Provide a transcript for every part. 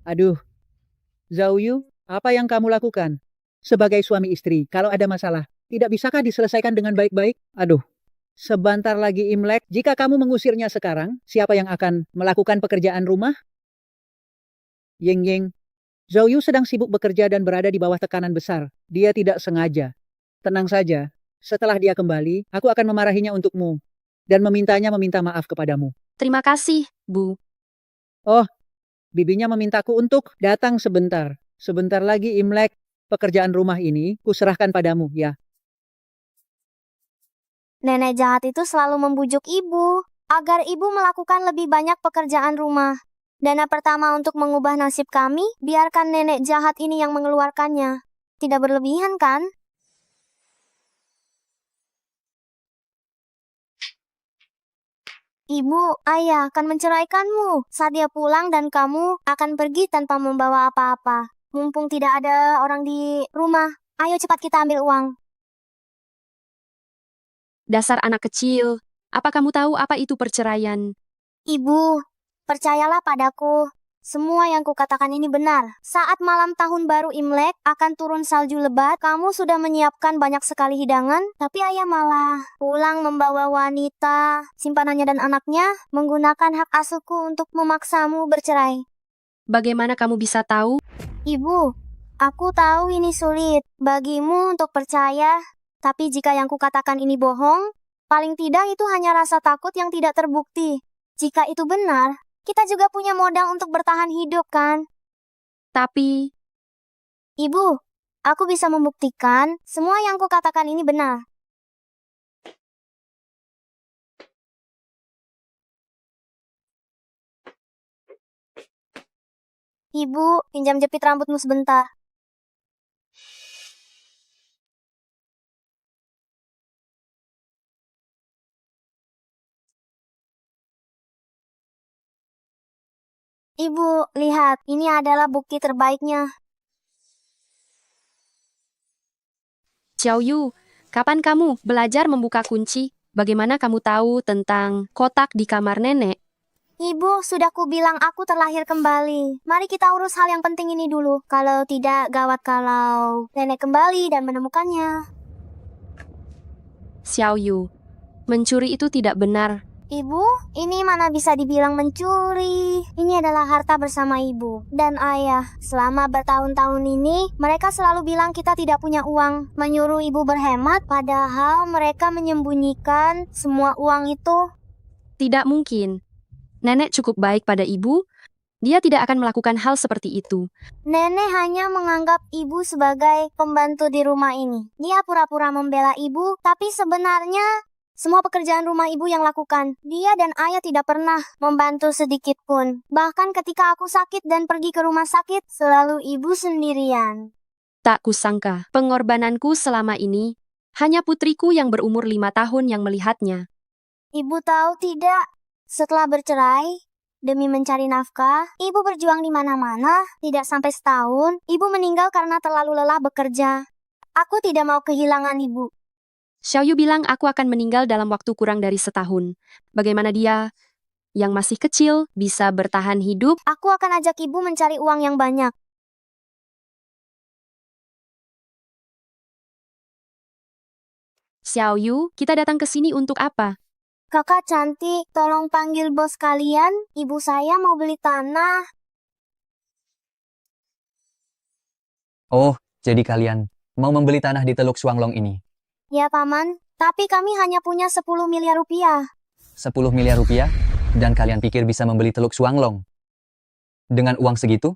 Aduh, Zhao Yu, apa yang kamu lakukan? Sebagai suami istri, kalau ada masalah, tidak bisakah diselesaikan dengan baik-baik? Aduh, sebentar lagi Imlek, jika kamu mengusirnya sekarang, siapa yang akan melakukan pekerjaan rumah? Ying Ying, Zhao Yu sedang sibuk bekerja dan berada di bawah tekanan besar. Dia tidak sengaja. Tenang saja. Setelah dia kembali, aku akan memarahinya untukmu dan memintanya meminta maaf kepadamu. Terima kasih, Bu. Oh, bibinya memintaku untuk datang sebentar. Sebentar lagi Imlek. Pekerjaan rumah ini kuserahkan padamu, ya. Nenek jahat itu selalu membujuk ibu agar ibu melakukan lebih banyak pekerjaan rumah. Dana pertama untuk mengubah nasib kami, biarkan nenek jahat ini yang mengeluarkannya. Tidak berlebihan kan? Ibu, ayah akan menceraikanmu saat dia pulang dan kamu akan pergi tanpa membawa apa-apa. Mumpung tidak ada orang di rumah, ayo cepat kita ambil uang. Dasar anak kecil. Apa kamu tahu apa itu perceraian? Ibu, percayalah padaku. Semua yang kukatakan ini benar. Saat malam tahun baru Imlek akan turun salju lebat, kamu sudah menyiapkan banyak sekali hidangan, tapi ayah malah pulang membawa wanita, simpanannya dan anaknya, menggunakan hak asuhku untuk memaksamu bercerai. Bagaimana kamu bisa tahu? Ibu, aku tahu ini sulit bagimu untuk percaya, tapi jika yang kukatakan ini bohong, paling tidak itu hanya rasa takut yang tidak terbukti. Jika itu benar, kita juga punya modal untuk bertahan hidup, kan? Tapi, Ibu, aku bisa membuktikan semua yang kukatakan ini benar. Ibu, pinjam jepit rambutmu sebentar. Ibu, lihat, ini adalah bukti terbaiknya. Xiao Yu, kapan kamu belajar membuka kunci? Bagaimana kamu tahu tentang kotak di kamar nenek? Ibu, sudah kubilang aku terlahir kembali. Mari kita urus hal yang penting ini dulu. Kalau tidak, gawat kalau nenek kembali dan menemukannya. Xiao Yu, mencuri itu tidak benar. Ibu, ini mana bisa dibilang mencuri. Ini adalah harta bersama ibu dan ayah. Selama bertahun-tahun ini, mereka selalu bilang kita tidak punya uang. Menyuruh ibu berhemat, padahal mereka menyembunyikan semua uang itu. Tidak mungkin. Nenek cukup baik pada ibu. Dia tidak akan melakukan hal seperti itu. Nenek hanya menganggap ibu sebagai pembantu di rumah ini. Dia pura-pura membela ibu, tapi sebenarnya semua pekerjaan rumah ibu yang lakukan. Dia dan ayah tidak pernah membantu sedikit pun. Bahkan ketika aku sakit dan pergi ke rumah sakit, selalu ibu sendirian. Tak kusangka, pengorbananku selama ini hanya putriku yang berumur 5 tahun yang melihatnya. Ibu tahu tidak, setelah bercerai, demi mencari nafkah, ibu berjuang di mana-mana. Tidak sampai setahun, ibu meninggal karena terlalu lelah bekerja. Aku tidak mau kehilangan ibu. Xiao Yu bilang aku akan meninggal dalam waktu kurang dari setahun. Bagaimana dia, yang masih kecil, bisa bertahan hidup? Aku akan ajak ibu mencari uang yang banyak. Xiao Yu, kita datang ke sini untuk apa? Kakak cantik, tolong panggil bos kalian. Ibu saya mau beli tanah. Oh, jadi kalian mau membeli tanah di Teluk Suanglong ini? Ya paman, tapi kami hanya punya 10 miliar rupiah. 10 miliar rupiah? Dan kalian pikir bisa membeli Teluk Suanglong? Dengan uang segitu?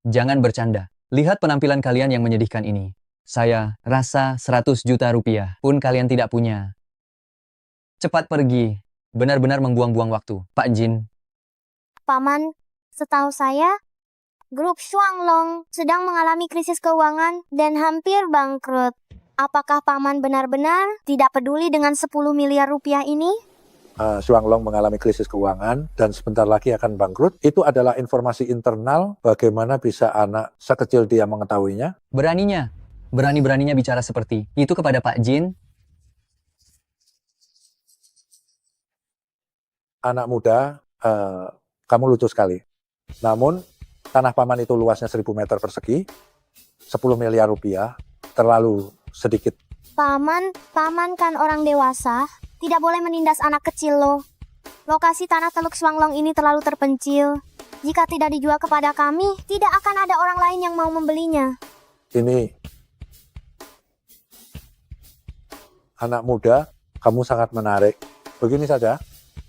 Jangan bercanda. Lihat penampilan kalian yang menyedihkan ini. Saya rasa 100 juta rupiah pun kalian tidak punya. Cepat pergi. Benar-benar membuang-buang waktu. Pak Jin, Paman, setahu saya, grup Shuanglong sedang mengalami krisis keuangan dan hampir bangkrut. Apakah paman benar-benar tidak peduli dengan 10 miliar rupiah ini? Shuanglong mengalami krisis keuangan dan sebentar lagi akan bangkrut. Itu adalah informasi internal bagaimana bisa anak sekecil dia mengetahuinya. berani-beraninya bicara seperti itu kepada Pak Jin. Anak muda, kamu lucu sekali. Namun, Tanah paman itu luasnya 1000 meter persegi, 10 miliar rupiah, terlalu sedikit. Paman kan orang dewasa, tidak boleh menindas anak kecil loh. Lokasi tanah Teluk Swanglong ini terlalu terpencil. Jika tidak dijual kepada kami, tidak akan ada orang lain yang mau membelinya. Ini anak muda, kamu sangat menarik. Begini saja,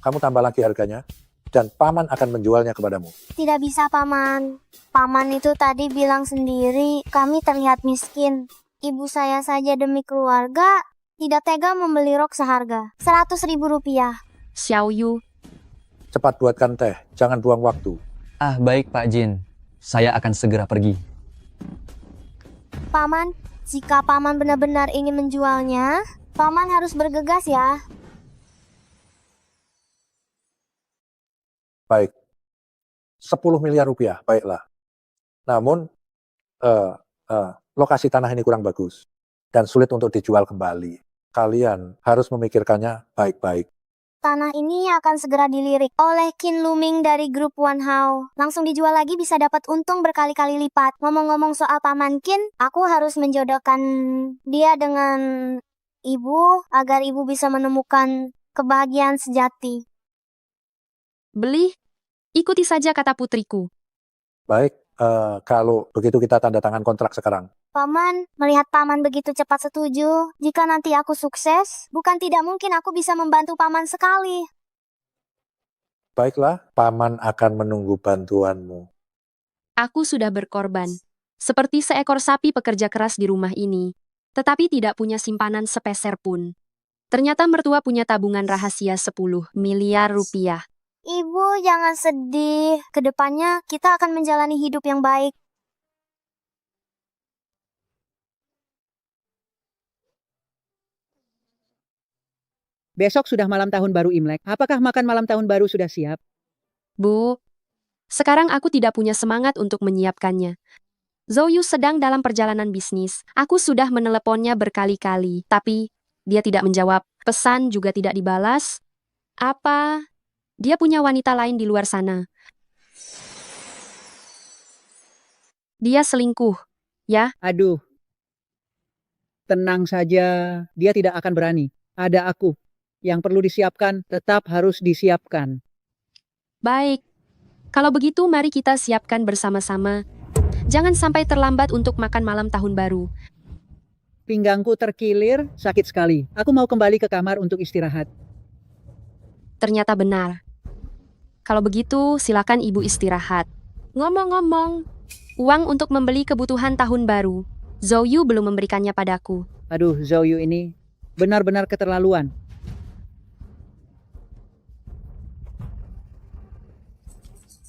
kamu tambah lagi harganya, dan paman akan menjualnya kepadamu. Tidak bisa, Paman. Paman itu tadi bilang sendiri, kami terlihat miskin. Ibu saya saja demi keluarga, tidak tega membeli rok seharga 100.000 rupiah. Xiao Yu, Cepat buatkan teh, jangan buang waktu. Ah, baik Pak Jin. Saya akan segera pergi. Paman, jika Paman benar-benar ingin menjualnya, Paman harus bergegas ya. Baik, 10 miliar rupiah, baiklah. Namun, lokasi tanah ini kurang bagus dan sulit untuk dijual kembali. Kalian harus memikirkannya baik-baik. Tanah ini akan segera dilirik oleh Qin Luming dari grup One Hao. Langsung dijual lagi bisa dapat untung berkali-kali lipat. Ngomong-ngomong soal Paman Qin, aku harus menjodohkan dia dengan ibu agar ibu bisa menemukan kebahagiaan sejati. beli? Ikuti saja kata putriku. Baik, kalau begitu kita tanda tangan kontrak sekarang. Paman, melihat Paman begitu cepat setuju, jika nanti aku sukses, bukan tidak mungkin aku bisa membantu Paman sekali. Baiklah, paman akan menunggu bantuanmu. Aku sudah berkorban. Seperti seekor sapi pekerja keras di rumah ini, tetapi tidak punya simpanan sepeser pun. Ternyata mertua punya tabungan rahasia 10 miliar rupiah. Ibu, jangan sedih. Kedepannya kita akan menjalani hidup yang baik. Besok sudah malam tahun baru Imlek. Apakah makan malam tahun baru sudah siap? Bu, sekarang aku tidak punya semangat untuk menyiapkannya. Zhou Yu sedang dalam perjalanan bisnis. Aku sudah meneleponnya berkali-kali, tapi dia tidak menjawab. Pesan juga tidak dibalas. Apa dia punya wanita lain di luar sana? Dia selingkuh, ya? Aduh. Tenang saja, dia tidak akan berani. Ada aku. Yang perlu disiapkan tetap harus disiapkan. Baik. Kalau begitu mari kita siapkan bersama-sama. Jangan sampai terlambat untuk makan malam tahun baru. Pinggangku terkilir, sakit sekali. Aku mau kembali ke kamar untuk istirahat. Ternyata benar. Kalau begitu, silakan ibu istirahat. Ngomong-ngomong, uang untuk membeli kebutuhan tahun baru, Zhou Yu belum memberikannya padaku. Aduh, Zhou Yu ini benar-benar keterlaluan.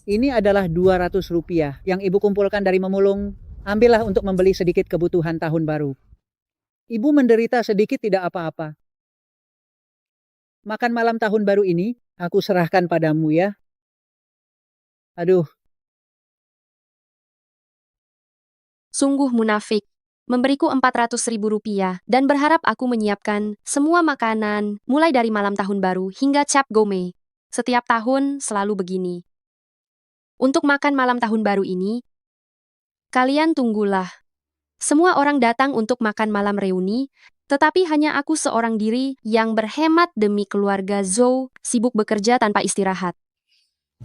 Ini adalah 200 rupiah yang ibu kumpulkan dari memulung. Ambillah untuk membeli sedikit kebutuhan tahun baru. Ibu menderita sedikit tidak apa-apa. Makan malam tahun baru ini, aku serahkan padamu ya. Aduh, Sungguh munafik. Memberiku 400.000 rupiah dan berharap aku menyiapkan semua makanan mulai dari malam tahun baru hingga cap gome. Setiap tahun selalu begini. Untuk makan malam tahun baru ini, kalian tunggulah. Semua orang datang untuk makan malam reuni, tetapi hanya aku seorang diri yang berhemat demi keluarga Zhou sibuk bekerja tanpa istirahat.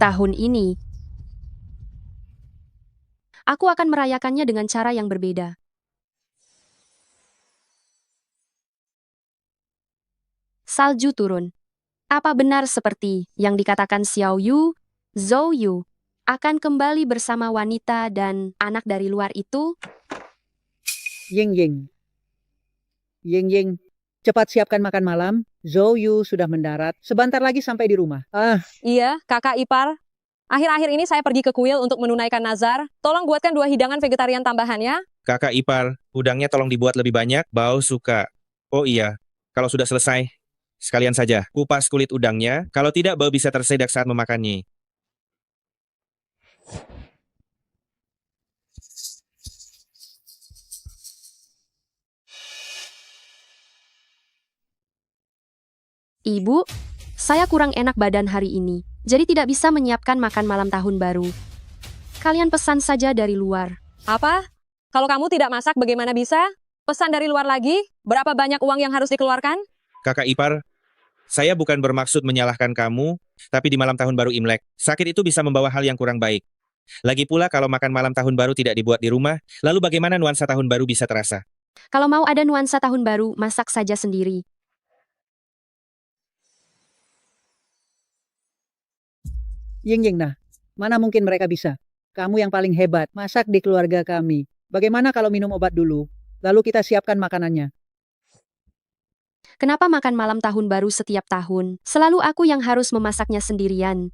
Tahun ini, aku akan merayakannya dengan cara yang berbeda. Salju turun. Apa benar seperti yang dikatakan Xiao Yu, Zhou Yu akan kembali bersama wanita dan anak dari luar itu? Ying Ying. Ying Ying, cepat siapkan makan malam. Zhou Yu sudah mendarat. Sebentar lagi sampai di rumah. Iya, kakak ipar. Akhir-akhir ini saya pergi ke kuil untuk menunaikan nazar. Tolong buatkan 2 hidangan vegetarian tambahan ya. Kakak ipar, udangnya tolong dibuat lebih banyak, Bao suka. Oh iya, kalau sudah selesai, sekalian saja kupas kulit udangnya, kalau tidak Bao bisa tersedak saat memakannya. Ibu, saya kurang enak badan hari ini, jadi tidak bisa menyiapkan makan malam tahun baru. Kalian pesan saja dari luar. Apa? Kalau kamu tidak masak bagaimana bisa? Pesan dari luar lagi? Berapa banyak uang yang harus dikeluarkan? Kakak ipar, saya bukan bermaksud menyalahkan kamu, tapi di malam tahun baru Imlek, sakit itu bisa membawa hal yang kurang baik. Lagi pula kalau makan malam tahun baru tidak dibuat di rumah, lalu bagaimana nuansa tahun baru bisa terasa? Kalau mau ada nuansa tahun baru, masak saja sendiri. Ying nah, mana mungkin mereka bisa? Kamu yang paling hebat, masak di keluarga kami. Bagaimana kalau minum obat dulu, lalu kita siapkan makanannya? Kenapa makan malam tahun baru setiap tahun? Selalu aku yang harus memasaknya sendirian.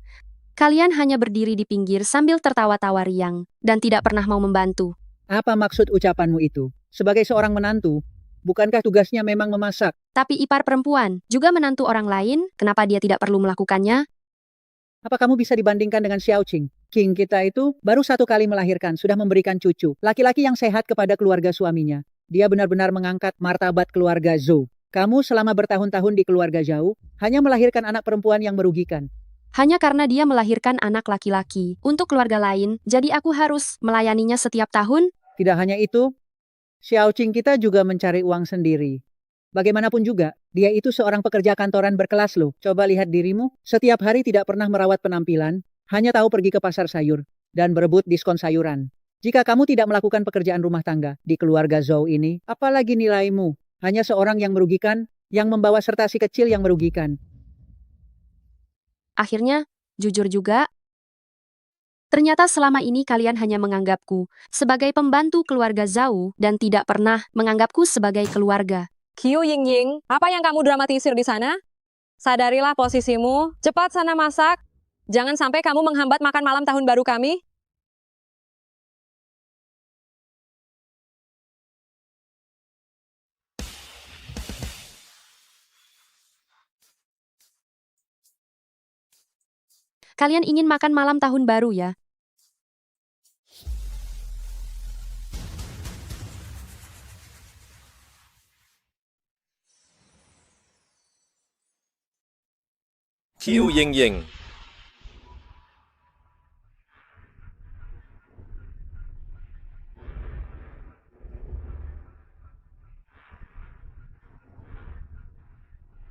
Kalian hanya berdiri di pinggir sambil tertawa-tawa riang, dan tidak pernah mau membantu. Apa maksud ucapanmu itu? Sebagai seorang menantu, bukankah tugasnya memang memasak? Tapi ipar perempuan, juga menantu orang lain, kenapa dia tidak perlu melakukannya? Apa kamu bisa dibandingkan dengan Xiao Qing? King kita itu baru 1 kali melahirkan, sudah memberikan cucu. Laki-laki yang sehat kepada keluarga suaminya. Dia benar-benar mengangkat martabat keluarga Zhou. Kamu selama bertahun-tahun di keluarga Zhou, hanya melahirkan anak perempuan yang merugikan. Hanya karena dia melahirkan anak laki-laki untuk keluarga lain, jadi aku harus melayaninya setiap tahun? Tidak hanya itu, Xiao Qing kita juga mencari uang sendiri. Bagaimanapun juga, dia itu seorang pekerja kantoran berkelas loh. Coba lihat dirimu, setiap hari tidak pernah merawat penampilan, hanya tahu pergi ke pasar sayur, dan berebut diskon sayuran. Jika kamu tidak melakukan pekerjaan rumah tangga di keluarga Zhou ini, apalagi nilaimu? Hanya seorang yang merugikan, yang membawa serta si kecil yang merugikan. Akhirnya, jujur juga, ternyata selama ini kalian hanya menganggapku sebagai pembantu keluarga Zhou dan tidak pernah menganggapku sebagai keluarga. Qiu Yingying, apa yang kamu dramatisir di sana? Sadarilah posisimu, cepat sana masak. Jangan sampai kamu menghambat makan malam tahun baru kami. Kalian ingin makan malam tahun baru ya? Qiu Yingying.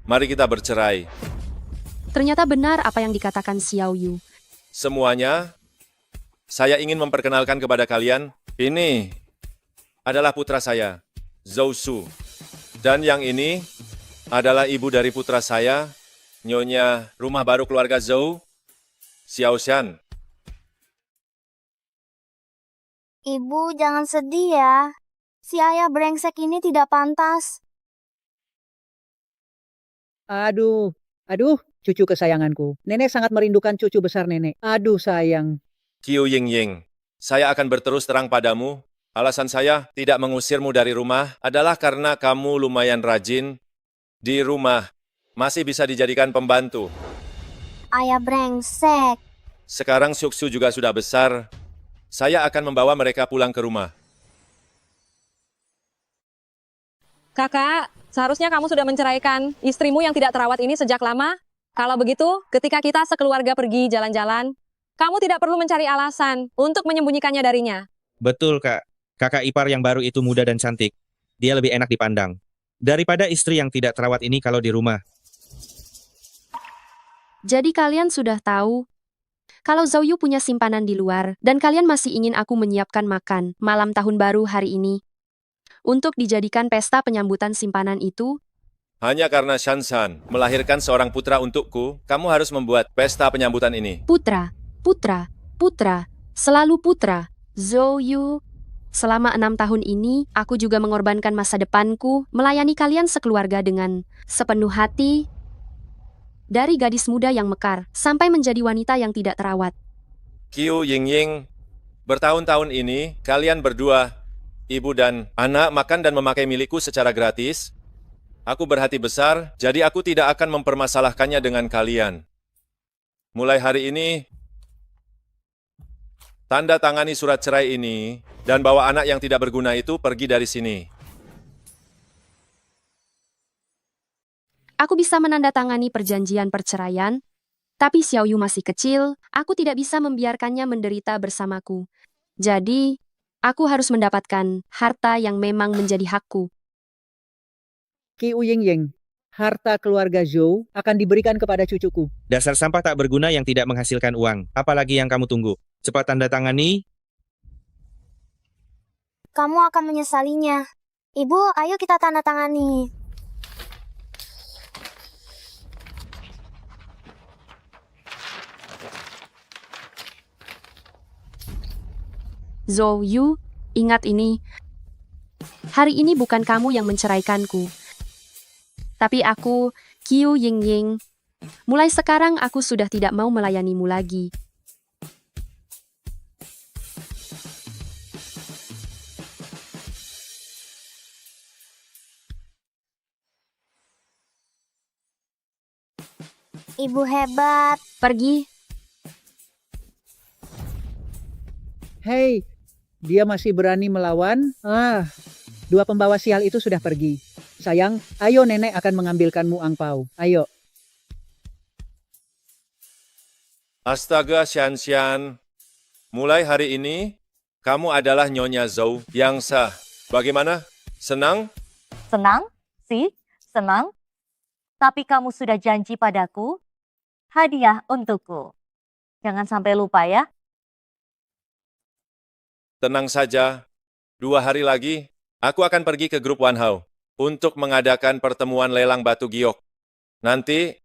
Mari kita bercerai. Ternyata benar apa yang dikatakan Xiao Yu. Semuanya, saya ingin memperkenalkan kepada kalian, ini adalah putra saya, Zhou Su. Dan yang ini adalah ibu dari putra saya, Nyonya rumah baru keluarga Zhou, Xiao Xian. Ibu, jangan sedih ya. Si ayah brengsek ini tidak pantas. Aduh, cucu kesayanganku. Nenek sangat merindukan cucu besar nenek. Aduh sayang. Qiu Yingying, saya akan berterus terang padamu. Alasan saya tidak mengusirmu dari rumah adalah karena kamu lumayan rajin di rumah. Masih bisa dijadikan pembantu. Ayah brengsek. Sekarang Syuksu juga sudah besar. Saya akan membawa mereka pulang ke rumah. Kakak, seharusnya kamu sudah menceraikan istrimu yang tidak terawat ini sejak lama. Kalau begitu, ketika kita sekeluarga pergi jalan-jalan, kamu tidak perlu mencari alasan untuk menyembunyikannya darinya. Betul, Kak. Kakak ipar yang baru itu muda dan cantik. Dia lebih enak dipandang daripada istri yang tidak terawat ini kalau di rumah. Jadi kalian sudah tahu kalau Zhou Yu punya simpanan di luar dan kalian masih ingin aku menyiapkan makan malam tahun baru hari ini untuk dijadikan pesta penyambutan simpanan itu. Hanya karena Shan-san melahirkan seorang putra untukku, kamu harus membuat pesta penyambutan ini. Putra, selalu putra. Zhou Yu, selama 6 tahun ini, aku juga mengorbankan masa depanku melayani kalian sekeluarga dengan sepenuh hati. Dari gadis muda yang mekar, sampai menjadi wanita yang tidak terawat. Qiu Yingying, bertahun-tahun ini, kalian berdua, ibu dan anak, makan dan memakai milikku secara gratis. Aku berhati besar, jadi aku tidak akan mempermasalahkannya dengan kalian. Mulai hari ini, tanda tangani surat cerai ini, dan bawa anak yang tidak berguna itu pergi dari sini. Aku bisa menandatangani perjanjian perceraian. Tapi Xiao Yu masih kecil, aku tidak bisa membiarkannya menderita bersamaku. Jadi, aku harus mendapatkan harta yang memang menjadi hakku. Qi Ying, harta keluarga Zhou akan diberikan kepada cucuku. Dasar sampah tak berguna yang tidak menghasilkan uang. Apalagi yang kamu tunggu? Cepat tanda tangani. Kamu akan menyesalinya. Ibu, ayo kita tanda tangani. Zhou Yu, ingat ini. Hari ini bukan kamu yang menceraikanku. Tapi aku, Qiu Ying. Mulai sekarang aku sudah tidak mau melayanimu lagi. Ibu hebat. Pergi. Hei, dia masih berani melawan? Dua pembawa sial itu sudah pergi. Sayang, ayo nenek akan mengambilkanmu angpau. Ayo. Astaga, Xian. Mulai hari ini, kamu adalah Nyonya Zhou yang sah. Bagaimana? Senang? Senang? Sih, senang. Tapi kamu sudah janji padaku, hadiah untukku. Jangan sampai lupa ya. Tenang saja. 2 hari lagi, aku akan pergi ke grup Wanhao untuk mengadakan pertemuan lelang batu giok. Nanti,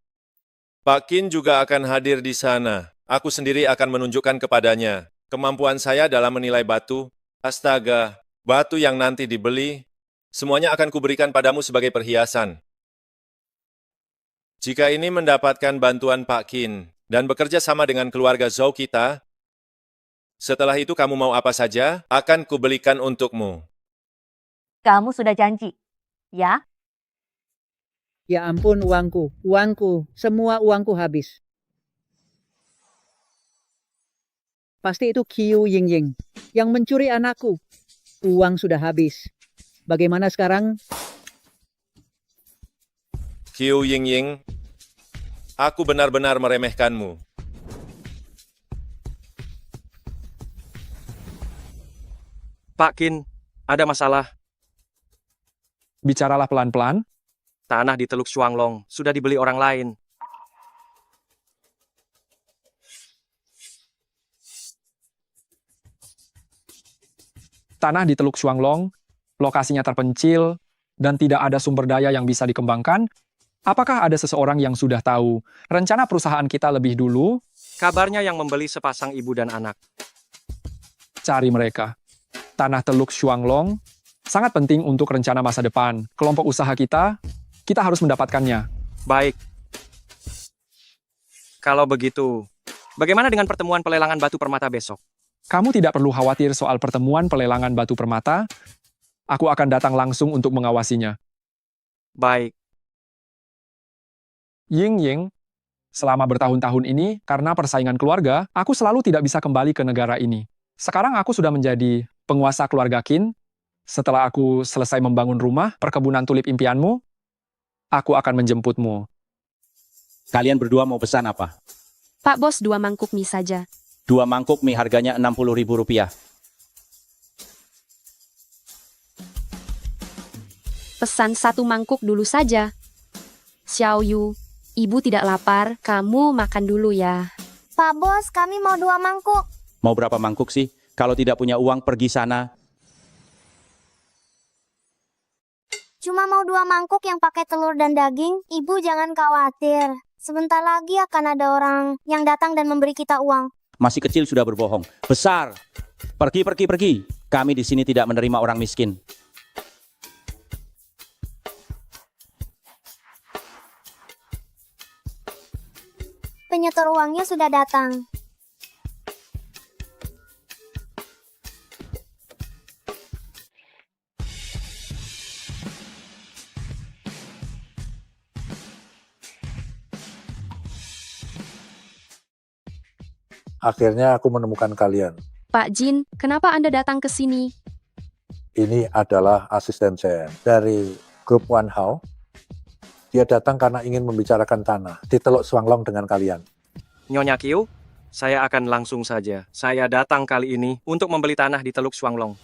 Pak Qin juga akan hadir di sana. Aku sendiri akan menunjukkan kepadanya kemampuan saya dalam menilai batu. Astaga, batu yang nanti dibeli, semuanya akan kuberikan padamu sebagai perhiasan. Jika ini mendapatkan bantuan Pak Qin dan bekerja sama dengan keluarga Zhou kita, setelah itu kamu mau apa saja, akan kubelikan untukmu. Kamu sudah janji, ya? Ya ampun, uangku, semua uangku habis. Pasti itu Qiu Ying yang mencuri anakku. Uang sudah habis. Bagaimana sekarang? Qiu Ying, aku benar-benar meremehkanmu. Pak Qin, ada masalah. Bicaralah pelan-pelan. Tanah di Teluk Xuanglong sudah dibeli orang lain. Tanah di Teluk Xuanglong, lokasinya terpencil, dan tidak ada sumber daya yang bisa dikembangkan. Apakah ada seseorang yang sudah tahu rencana perusahaan kita lebih dulu? Kabarnya yang membeli sepasang ibu dan anak. Cari mereka. Tanah Teluk Xuanglong sangat penting untuk rencana masa depan. Kelompok usaha kita harus mendapatkannya. Baik. Kalau begitu, bagaimana dengan pertemuan pelelangan batu permata besok? Kamu tidak perlu khawatir soal pertemuan pelelangan batu permata. Aku akan datang langsung untuk mengawasinya. Baik. Ying, selama bertahun-tahun ini, karena persaingan keluarga, aku selalu tidak bisa kembali ke negara ini. Sekarang aku sudah menjadi penguasa keluarga Qin. Setelah aku selesai membangun rumah, perkebunan tulip impianmu, aku akan menjemputmu. Kalian berdua mau pesan apa? Pak Bos 2 mangkuk mie saja. 2 mangkuk mie harganya Rp60.000. Pesan 1 mangkuk dulu saja. Xiao Yu, ibu tidak lapar, kamu makan dulu ya. Pak Bos, kami mau 2 mangkuk. Mau berapa mangkuk sih? Kalau tidak punya uang, pergi sana. Cuma mau 2 mangkuk yang pakai telur dan daging. Ibu jangan khawatir. Sebentar lagi akan ada orang yang datang dan memberi kita uang. Masih kecil sudah berbohong. Besar. Pergi. Kami di sini tidak menerima orang miskin. Penyetor uangnya sudah datang. Akhirnya aku menemukan kalian. Pak Jin, kenapa Anda datang ke sini? Ini adalah asisten saya dari grup Wanhao. Dia datang karena ingin membicarakan tanah di Teluk Xuanglong dengan kalian. Nyonya Kiu, saya akan langsung saja. Saya datang kali ini untuk membeli tanah di Teluk Swanglong.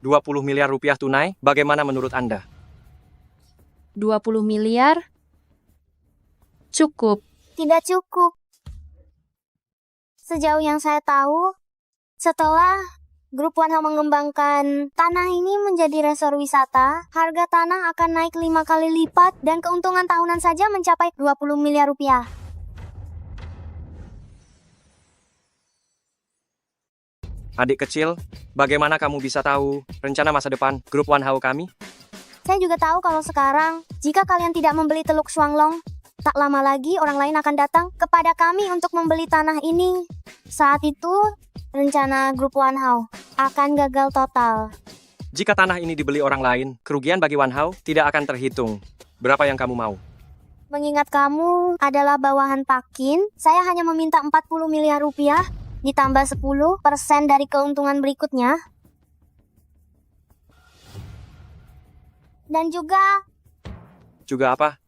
20 miliar rupiah tunai, bagaimana menurut Anda? 20 miliar? Cukup. Tidak cukup. Sejauh yang saya tahu, setelah Grup Wanhao mengembangkan tanah ini menjadi resor wisata, harga tanah akan naik 5 kali lipat dan keuntungan tahunan saja mencapai 20 miliar rupiah. Adik kecil, bagaimana kamu bisa tahu rencana masa depan Grup Wanhao kami? Saya juga tahu kalau sekarang, jika kalian tidak membeli Teluk Swanglong, tak lama lagi orang lain akan datang kepada kami untuk membeli tanah ini. Saat itu, rencana Grup Wanhao akan gagal total. Jika tanah ini dibeli orang lain, kerugian bagi Wanhao tidak akan terhitung. Berapa yang kamu mau? Mengingat kamu adalah bawahan Pakin, saya hanya meminta 40 miliar rupiah, ditambah 10% dari keuntungan berikutnya. Dan juga Juga apa?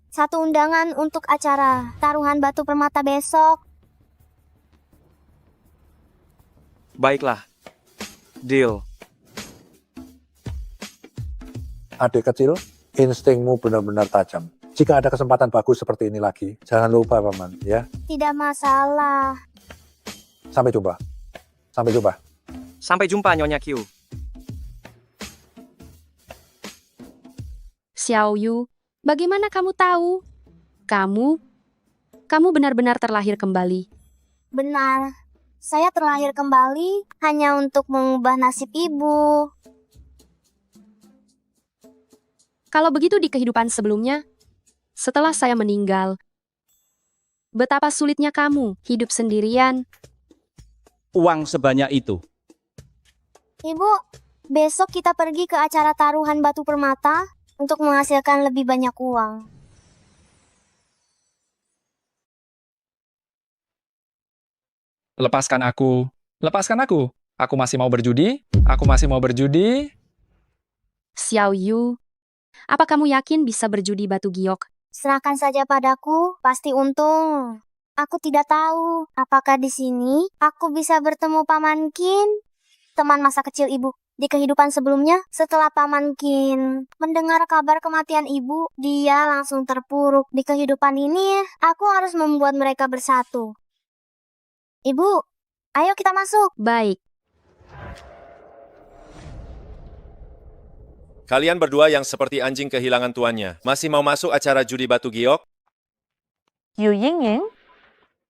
satu undangan untuk acara taruhan batu permata besok. Baiklah. Deal. Adik kecil, instingmu benar-benar tajam. Jika ada kesempatan bagus seperti ini lagi, jangan lupa Paman, ya. Tidak masalah. Sampai jumpa. Sampai jumpa. Sampai jumpa, Nyonya Q. Xiao Yu, bagaimana kamu tahu? Kamu benar-benar terlahir kembali. Benar. Saya terlahir kembali hanya untuk mengubah nasib ibu. Kalau begitu di kehidupan sebelumnya, setelah saya meninggal, betapa sulitnya kamu hidup sendirian. Uang sebanyak itu. Ibu, besok kita pergi ke acara taruhan batu permata untuk menghasilkan lebih banyak uang. Lepaskan aku. Lepaskan aku. Aku masih mau berjudi. Aku masih mau berjudi. Xiao Yu, apa kamu yakin bisa berjudi batu giok? Serahkan saja padaku, pasti untung. Aku tidak tahu apakah di sini aku bisa bertemu Paman Qin, teman masa kecil ibu. Di kehidupan sebelumnya, setelah Paman Qin mendengar kabar kematian ibu, dia langsung terpuruk. Di kehidupan ini, aku harus membuat mereka bersatu. Ibu, ayo kita masuk. Baik. Kalian berdua yang seperti anjing kehilangan tuannya, masih mau masuk acara judi batu giok? Yu Yingying,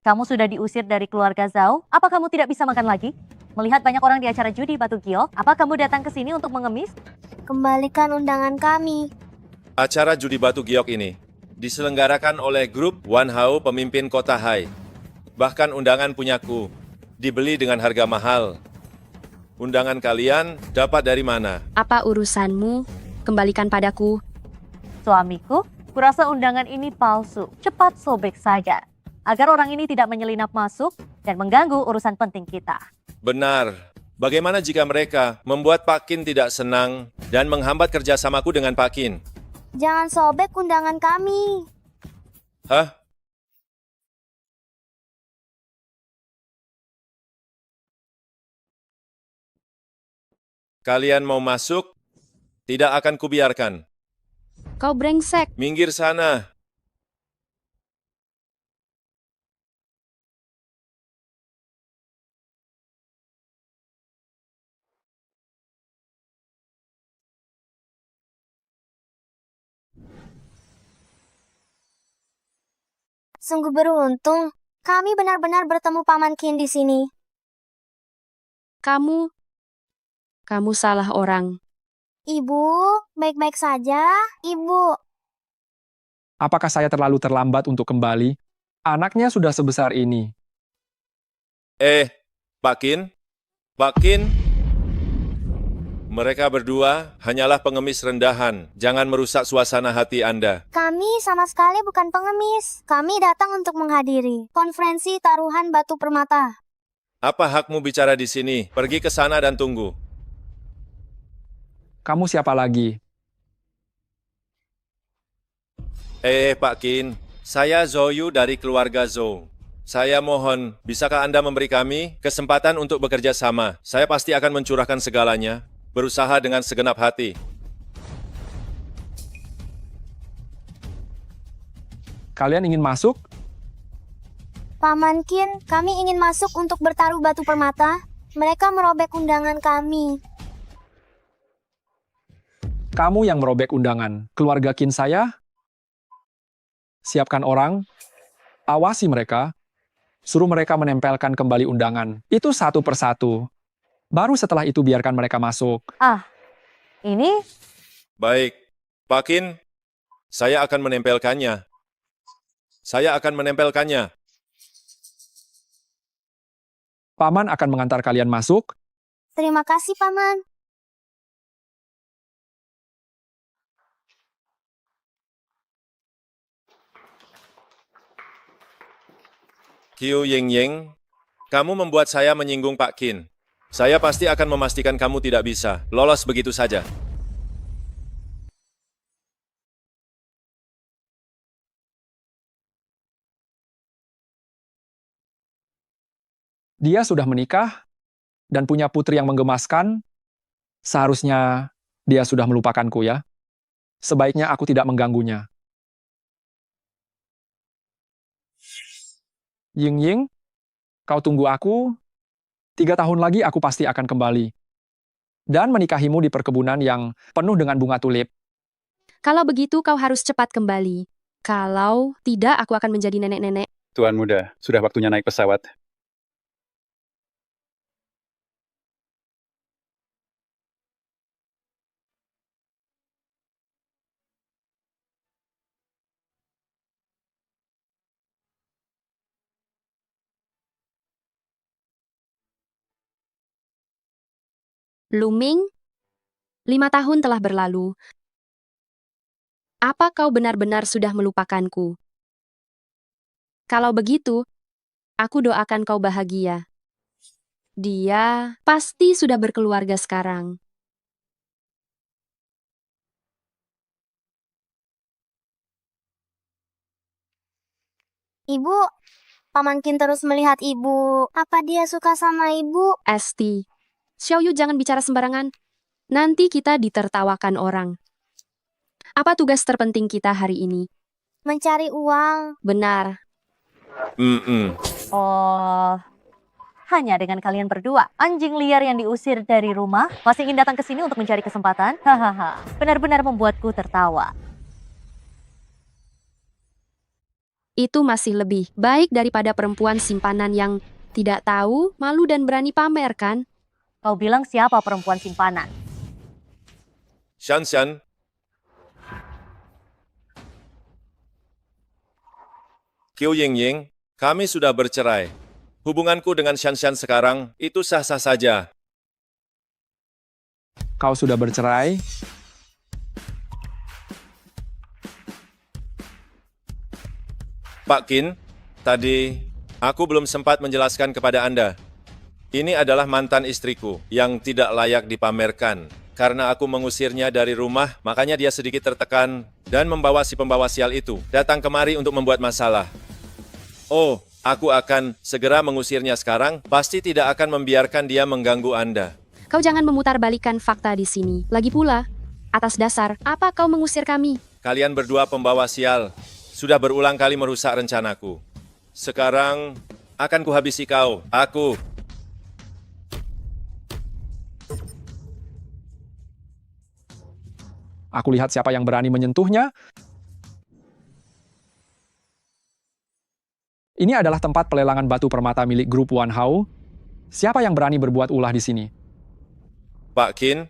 kamu sudah diusir dari keluarga Zhao. Apa kamu tidak bisa makan lagi? Melihat banyak orang di acara judi batu giok, apa kamu datang ke sini untuk mengemis? Kembalikan undangan kami. Acara judi batu giok ini diselenggarakan oleh grup Wanhao pemimpin kota Hai. Bahkan undangan punyaku dibeli dengan harga mahal. Undangan kalian dapat dari mana? Apa urusanmu? Kembalikan padaku. Suamiku, kurasa undangan ini palsu. Cepat sobek saja, agar orang ini tidak menyelinap masuk dan mengganggu urusan penting kita. Benar. Bagaimana jika mereka membuat Pak Qin tidak senang dan menghambat kerjasamaku dengan Pak Qin? Jangan sobek undangan kami. Hah? Kalian mau masuk? Tidak akan kubiarkan. Kau brengsek. Minggir sana. Sungguh beruntung, kami benar-benar bertemu Paman Qin di sini. Kamu salah orang. Ibu, baik-baik saja, Ibu. Apakah saya terlalu terlambat untuk kembali? Anaknya sudah sebesar ini. Pak Qin? Pak Qin? Mereka berdua hanyalah pengemis rendahan. Jangan merusak suasana hati Anda. Kami sama sekali bukan pengemis. Kami datang untuk menghadiri konferensi taruhan batu permata. Apa hakmu bicara di sini? Pergi ke sana dan tunggu. Kamu siapa lagi? Pak Qin, saya Zhou dari keluarga Zhou. Saya mohon, bisakah Anda memberi kami kesempatan untuk bekerja sama? Saya pasti akan mencurahkan segalanya, berusaha dengan segenap hati. Kalian ingin masuk? Paman Qin, kami ingin masuk untuk bertaruh batu permata. Mereka merobek undangan kami. Kamu yang merobek undangan. Keluarga Qin saya? Siapkan orang, awasi mereka, suruh mereka menempelkan kembali undangan. Itu satu persatu. Baru setelah itu biarkan mereka masuk. Ini Baik, Pak Qin, saya akan menempelkannya. Saya akan menempelkannya. Paman akan mengantar kalian masuk. Terima kasih, Paman. Qiu Yingying, kamu membuat saya menyinggung Pak Qin. Saya pasti akan memastikan kamu tidak bisa lolos begitu saja. Dia sudah menikah dan punya putri yang menggemaskan. Seharusnya dia sudah melupakanku ya. Sebaiknya aku tidak mengganggunya. Ying, kau tunggu aku. 3 tahun lagi aku pasti akan kembali. Dan menikahimu di perkebunan yang penuh dengan bunga tulip. Kalau begitu kau harus cepat kembali. Kalau tidak, aku akan menjadi nenek-nenek. Tuan muda, sudah waktunya naik pesawat. Luming, 5 tahun telah berlalu. Apa kau benar-benar sudah melupakanku? Kalau begitu, aku doakan kau bahagia. Dia pasti sudah berkeluarga sekarang. Ibu, Paman Qin terus melihat ibu. Apa dia suka sama ibu? Esti, Xiaoyu jangan bicara sembarangan. Nanti kita ditertawakan orang. Apa tugas terpenting kita hari ini? Mencari uang. Benar. Oh, hanya dengan kalian berdua. Anjing liar yang diusir dari rumah masih ingin datang ke sini untuk mencari kesempatan. Hahaha, benar-benar membuatku tertawa. Itu masih lebih baik daripada perempuan simpanan yang tidak tahu, malu dan berani pamer, kan? Kau bilang siapa perempuan simpanan? Shan. Qiu Yingying, kami sudah bercerai. Hubunganku dengan Shan sekarang itu sah-sah saja. Kau sudah bercerai? Pak Qin, tadi aku belum sempat menjelaskan kepada Anda. Ini adalah mantan istriku yang tidak layak dipamerkan. Karena aku mengusirnya dari rumah, makanya dia sedikit tertekan dan membawa si pembawa sial itu datang kemari untuk membuat masalah. Oh, aku akan segera mengusirnya sekarang, pasti tidak akan membiarkan dia mengganggu Anda. Kau jangan memutarbalikkan fakta di sini. Lagi pula, atas dasar apa kau mengusir kami? Kalian berdua pembawa sial, sudah berulang kali merusak rencanaku. Sekarang akan kuhabisi kau, aku. Aku lihat siapa yang berani menyentuhnya. Ini adalah tempat pelelangan batu permata milik grup Wan Hao. Siapa yang berani berbuat ulah di sini? Pak Qin,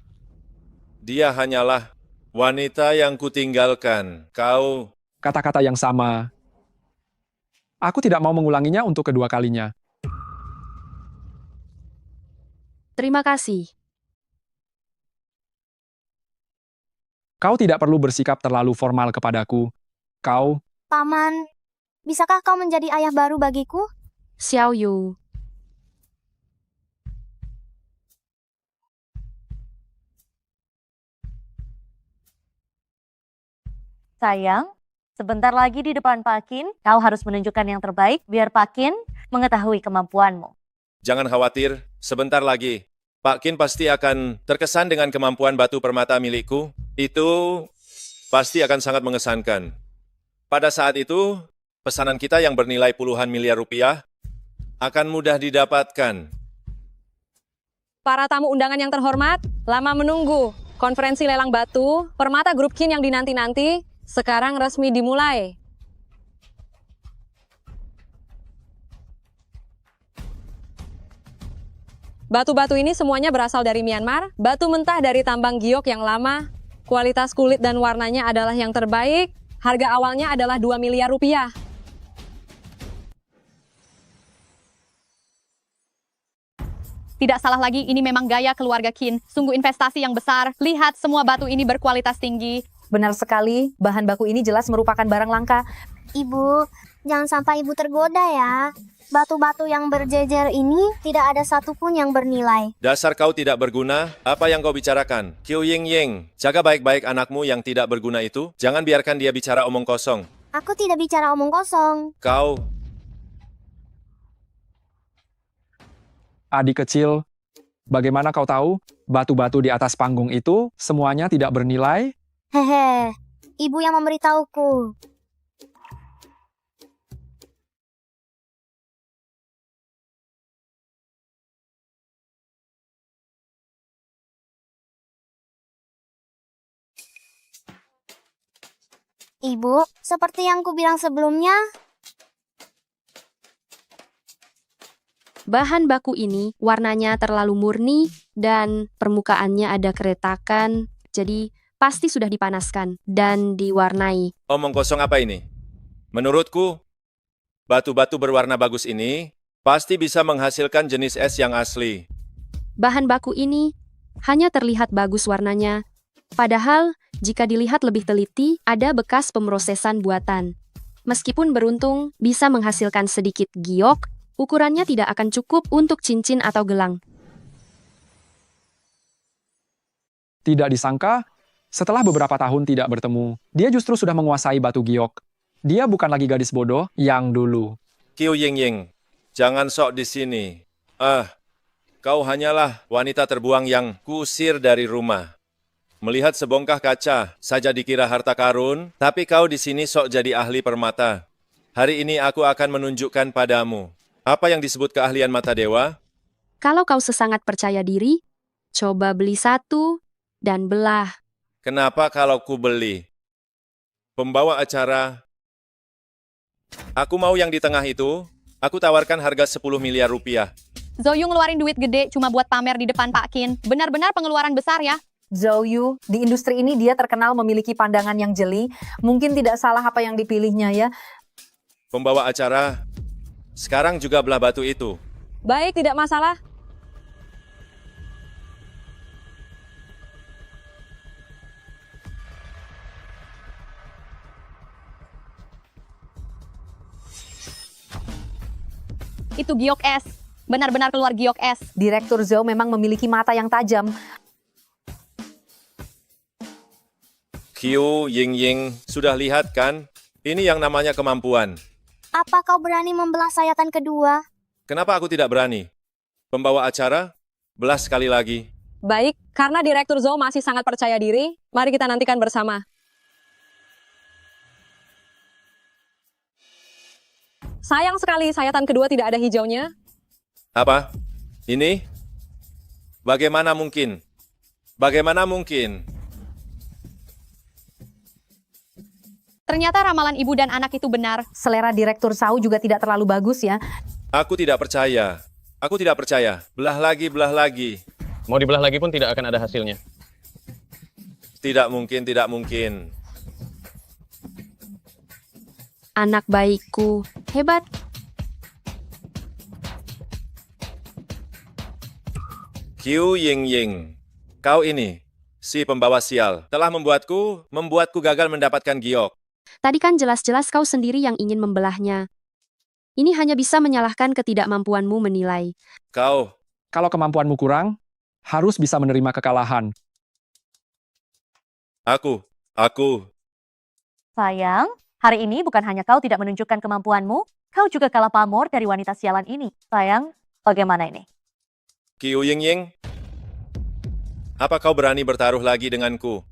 dia hanyalah wanita yang kutinggalkan. Kau... Kata-kata yang sama. Aku tidak mau mengulanginya untuk kedua kalinya. Terima kasih. Kau tidak perlu bersikap terlalu formal kepadaku. Kau... Paman, bisakah kau menjadi ayah baru bagiku? Xiaoyu. Sayang, sebentar lagi di depan Pak Qin, kau harus menunjukkan yang terbaik biar Pak Qin mengetahui kemampuanmu. Jangan khawatir, sebentar lagi. Pak Qin pasti akan terkesan dengan kemampuan batu permata milikku. Itu pasti akan sangat mengesankan. Pada saat itu, pesanan kita yang bernilai puluhan miliar rupiah akan mudah didapatkan. Para tamu undangan yang terhormat, lama menunggu. Konferensi lelang batu, Permata Grup Qin yang dinanti-nanti, sekarang resmi dimulai. Batu-batu ini semuanya berasal dari Myanmar, batu mentah dari tambang giok yang lama, kualitas kulit dan warnanya adalah yang terbaik, harga awalnya adalah 2 miliar rupiah. Tidak salah lagi, ini memang gaya keluarga Qin. Sungguh investasi yang besar. Lihat, semua batu ini berkualitas tinggi. Benar sekali, bahan baku ini jelas merupakan barang langka. Ibu, jangan sampai ibu tergoda ya. Batu-batu yang berjejer ini tidak ada satupun yang bernilai. Dasar kau tidak berguna, apa yang kau bicarakan? Qiu Ying, jaga baik-baik anakmu yang tidak berguna itu. Jangan biarkan dia bicara omong kosong. Aku tidak bicara omong kosong. Kau, Adik kecil, bagaimana kau tahu batu-batu di atas panggung itu semuanya tidak bernilai? Hehe, ibu yang memberitahuku. Ibu, seperti yang kubilang sebelumnya, Bahan baku ini warnanya terlalu murni dan permukaannya ada keretakan, jadi pasti sudah dipanaskan dan diwarnai. omong kosong apa ini? Menurutku, batu-batu berwarna bagus ini pasti bisa menghasilkan jenis es yang asli. Bahan baku ini hanya terlihat bagus warnanya, padahal jika dilihat lebih teliti, ada bekas pemrosesan buatan. Meskipun beruntung bisa menghasilkan sedikit giok, ukurannya tidak akan cukup untuk cincin atau gelang. Tidak disangka, setelah beberapa tahun tidak bertemu, dia justru sudah menguasai batu giok. Dia bukan lagi gadis bodoh yang dulu. Qiu Ying, jangan sok di sini. Kau hanyalah wanita terbuang yang kuusir dari rumah. Melihat sebongkah kaca saja dikira harta karun, tapi kau di sini sok jadi ahli permata. Hari ini aku akan menunjukkan padamu apa yang disebut keahlian mata dewa. Kalau kau sesangat percaya diri, coba beli satu dan belah. Kenapa kalau ku beli? Pembawa acara, aku mau yang di tengah itu. Aku tawarkan harga 10 miliar rupiah. Zhou Yu ngeluarin duit gede cuma buat pamer di depan Pak Qin. Benar-benar pengeluaran besar ya. Zhou Yu, di industri ini dia terkenal memiliki pandangan yang jeli. Mungkin tidak salah apa yang dipilihnya ya. Pembawa acara, sekarang juga belah batu itu. Baik, tidak masalah. Itu giok es. Benar-benar keluar giok es. Direktur Zhou memang memiliki mata yang tajam. Qiu Ying, sudah lihat kan? Ini yang namanya kemampuan. apa kau berani membelah sayatan kedua? Kenapa aku tidak berani? Pembawa acara, belah sekali lagi. Baik, karena Direktur Zhou masih sangat percaya diri, mari kita nantikan bersama. Sayang sekali sayatan kedua tidak ada hijaunya. Apa? Ini? Bagaimana mungkin? Bagaimana mungkin? Ternyata ramalan ibu dan anak itu benar. Selera Direktur Zhou juga tidak terlalu bagus ya. Aku tidak percaya. Aku tidak percaya. Belah lagi, belah lagi. Mau dibelah lagi pun tidak akan ada hasilnya. Tidak mungkin, tidak mungkin. Anak baikku, hebat. Qiu Ying, kau ini, si pembawa sial, telah membuatku gagal mendapatkan giok. Tadi kan jelas-jelas kau sendiri yang ingin membelahnya. Ini hanya bisa menyalahkan ketidakmampuanmu menilai. Kau. Kalau kemampuanmu kurang, harus bisa menerima kekalahan. Aku. Sayang, hari ini bukan hanya kau tidak menunjukkan kemampuanmu, kau juga kalah pamor dari wanita sialan ini. Sayang, bagaimana ini? Qiu Yingying, apa kau berani bertaruh lagi denganku?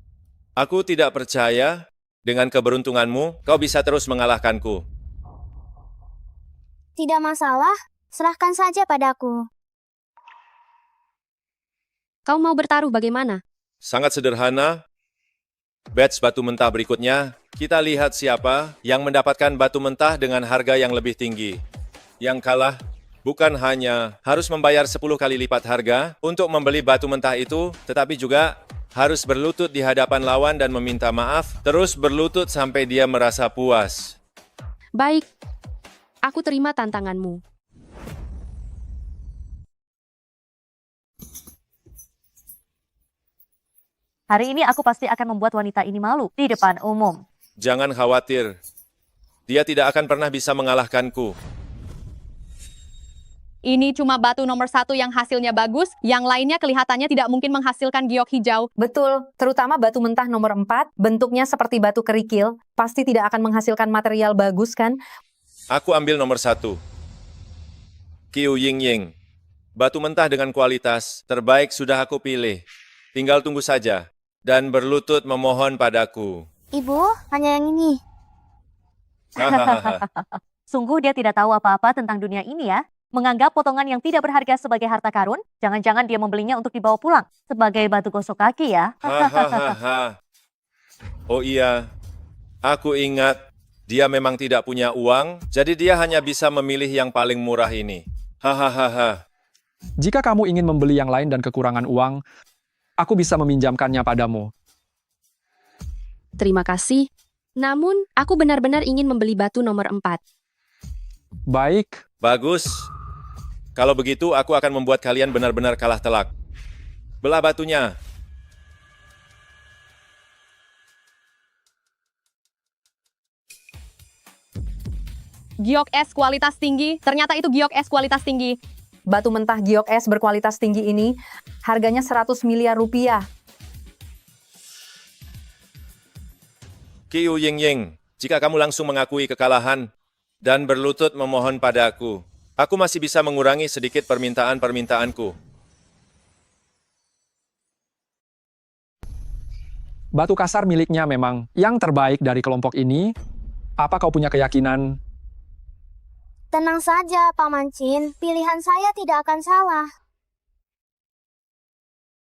Aku tidak percaya dengan keberuntunganmu, kau bisa terus mengalahkanku. Tidak masalah, serahkan saja padaku. Kau mau bertaruh bagaimana? Sangat sederhana. Batch batu mentah berikutnya, kita lihat siapa yang mendapatkan batu mentah dengan harga yang lebih tinggi. Yang kalah bukan hanya harus membayar 10 kali lipat harga untuk membeli batu mentah itu, tetapi juga harus berlutut di hadapan lawan dan meminta maaf, terus berlutut sampai dia merasa puas. Baik, aku terima tantanganmu. Hari ini aku pasti akan membuat wanita ini malu di depan umum. Jangan khawatir, dia tidak akan pernah bisa mengalahkanku. Ini cuma batu nomor 1 yang hasilnya bagus, yang lainnya kelihatannya tidak mungkin menghasilkan giok hijau. Betul, terutama batu mentah nomor 4, bentuknya seperti batu kerikil, pasti tidak akan menghasilkan material bagus kan? Aku ambil nomor 1. Qiu Yingying. Batu mentah dengan kualitas terbaik sudah aku pilih. Tinggal tunggu saja. Dan berlutut memohon padaku. Ibu, hanya yang ini. Hahaha. Sungguh dia tidak tahu apa-apa tentang dunia ini ya. Menganggap potongan yang tidak berharga sebagai harta karun, jangan-jangan dia membelinya untuk dibawa pulang. Sebagai batu gosok kaki ya. Hahaha. Oh iya, aku ingat dia memang tidak punya uang, jadi dia hanya bisa memilih yang paling murah ini. Hahaha. Jika kamu ingin membeli yang lain dan kekurangan uang, aku bisa meminjamkannya padamu. Terima kasih. Namun, aku benar-benar ingin membeli batu nomor 4. Baik. Bagus. Kalau begitu, aku akan membuat kalian benar-benar kalah telak. Belah batunya. Giok es kualitas tinggi, ternyata itu giok es kualitas tinggi. Batu mentah giok es berkualitas tinggi ini harganya 100 miliar rupiah. Qiu Yingying, jika kamu langsung mengakui kekalahan dan berlutut memohon padaku, aku masih bisa mengurangi sedikit permintaan-permintaanku. Batu kasar miliknya memang yang terbaik dari kelompok ini. Apa kau punya keyakinan? Tenang saja, Paman Chin. Pilihan saya tidak akan salah.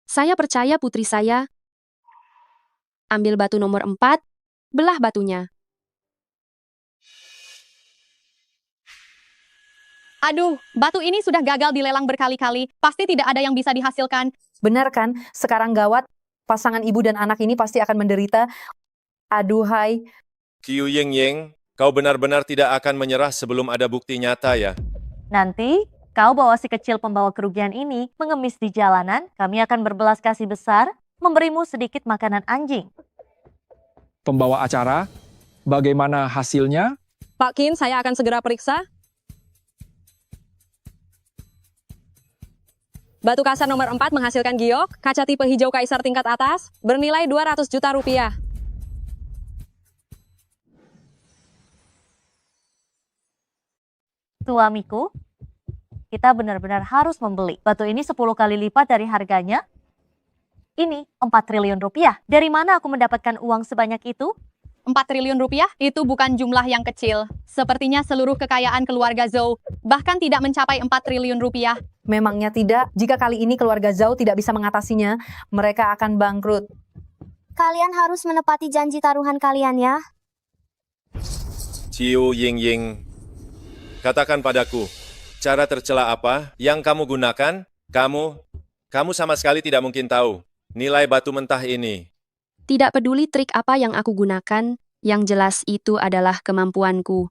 Saya percaya putri saya. Ambil batu nomor 4, belah batunya. Aduh, batu ini sudah gagal dilelang berkali-kali. Pasti tidak ada yang bisa dihasilkan. Benar kan? Sekarang gawat, pasangan ibu dan anak ini pasti akan menderita. Aduhai. Qiu Yingying, kau benar-benar tidak akan menyerah sebelum ada bukti nyata ya. Nanti, kau bawa si kecil pembawa kerugian ini mengemis di jalanan, kami akan berbelas kasih besar, memberimu sedikit makanan anjing. Pembawa acara, bagaimana hasilnya? Pak Qin, saya akan segera periksa. Batu kasar nomor 4 menghasilkan giok, kaca tipe hijau kaisar tingkat atas, bernilai 200 juta rupiah. Suamiku, kita benar-benar harus membeli. Batu ini 10 kali lipat dari harganya. Ini 4 triliun rupiah. Dari mana aku mendapatkan uang sebanyak itu? 4 triliun rupiah itu bukan jumlah yang kecil. Sepertinya seluruh kekayaan keluarga Zhou bahkan tidak mencapai 4 triliun rupiah. Memangnya tidak? Jika kali ini keluarga Zhou tidak bisa mengatasinya, mereka akan bangkrut. Kalian harus menepati janji taruhan kalian ya. Qiu Yingying, katakan padaku, cara tercela apa yang kamu gunakan? Kamu sama sekali tidak mungkin tahu nilai batu mentah ini. Tidak peduli trik apa yang aku gunakan, yang jelas itu adalah kemampuanku.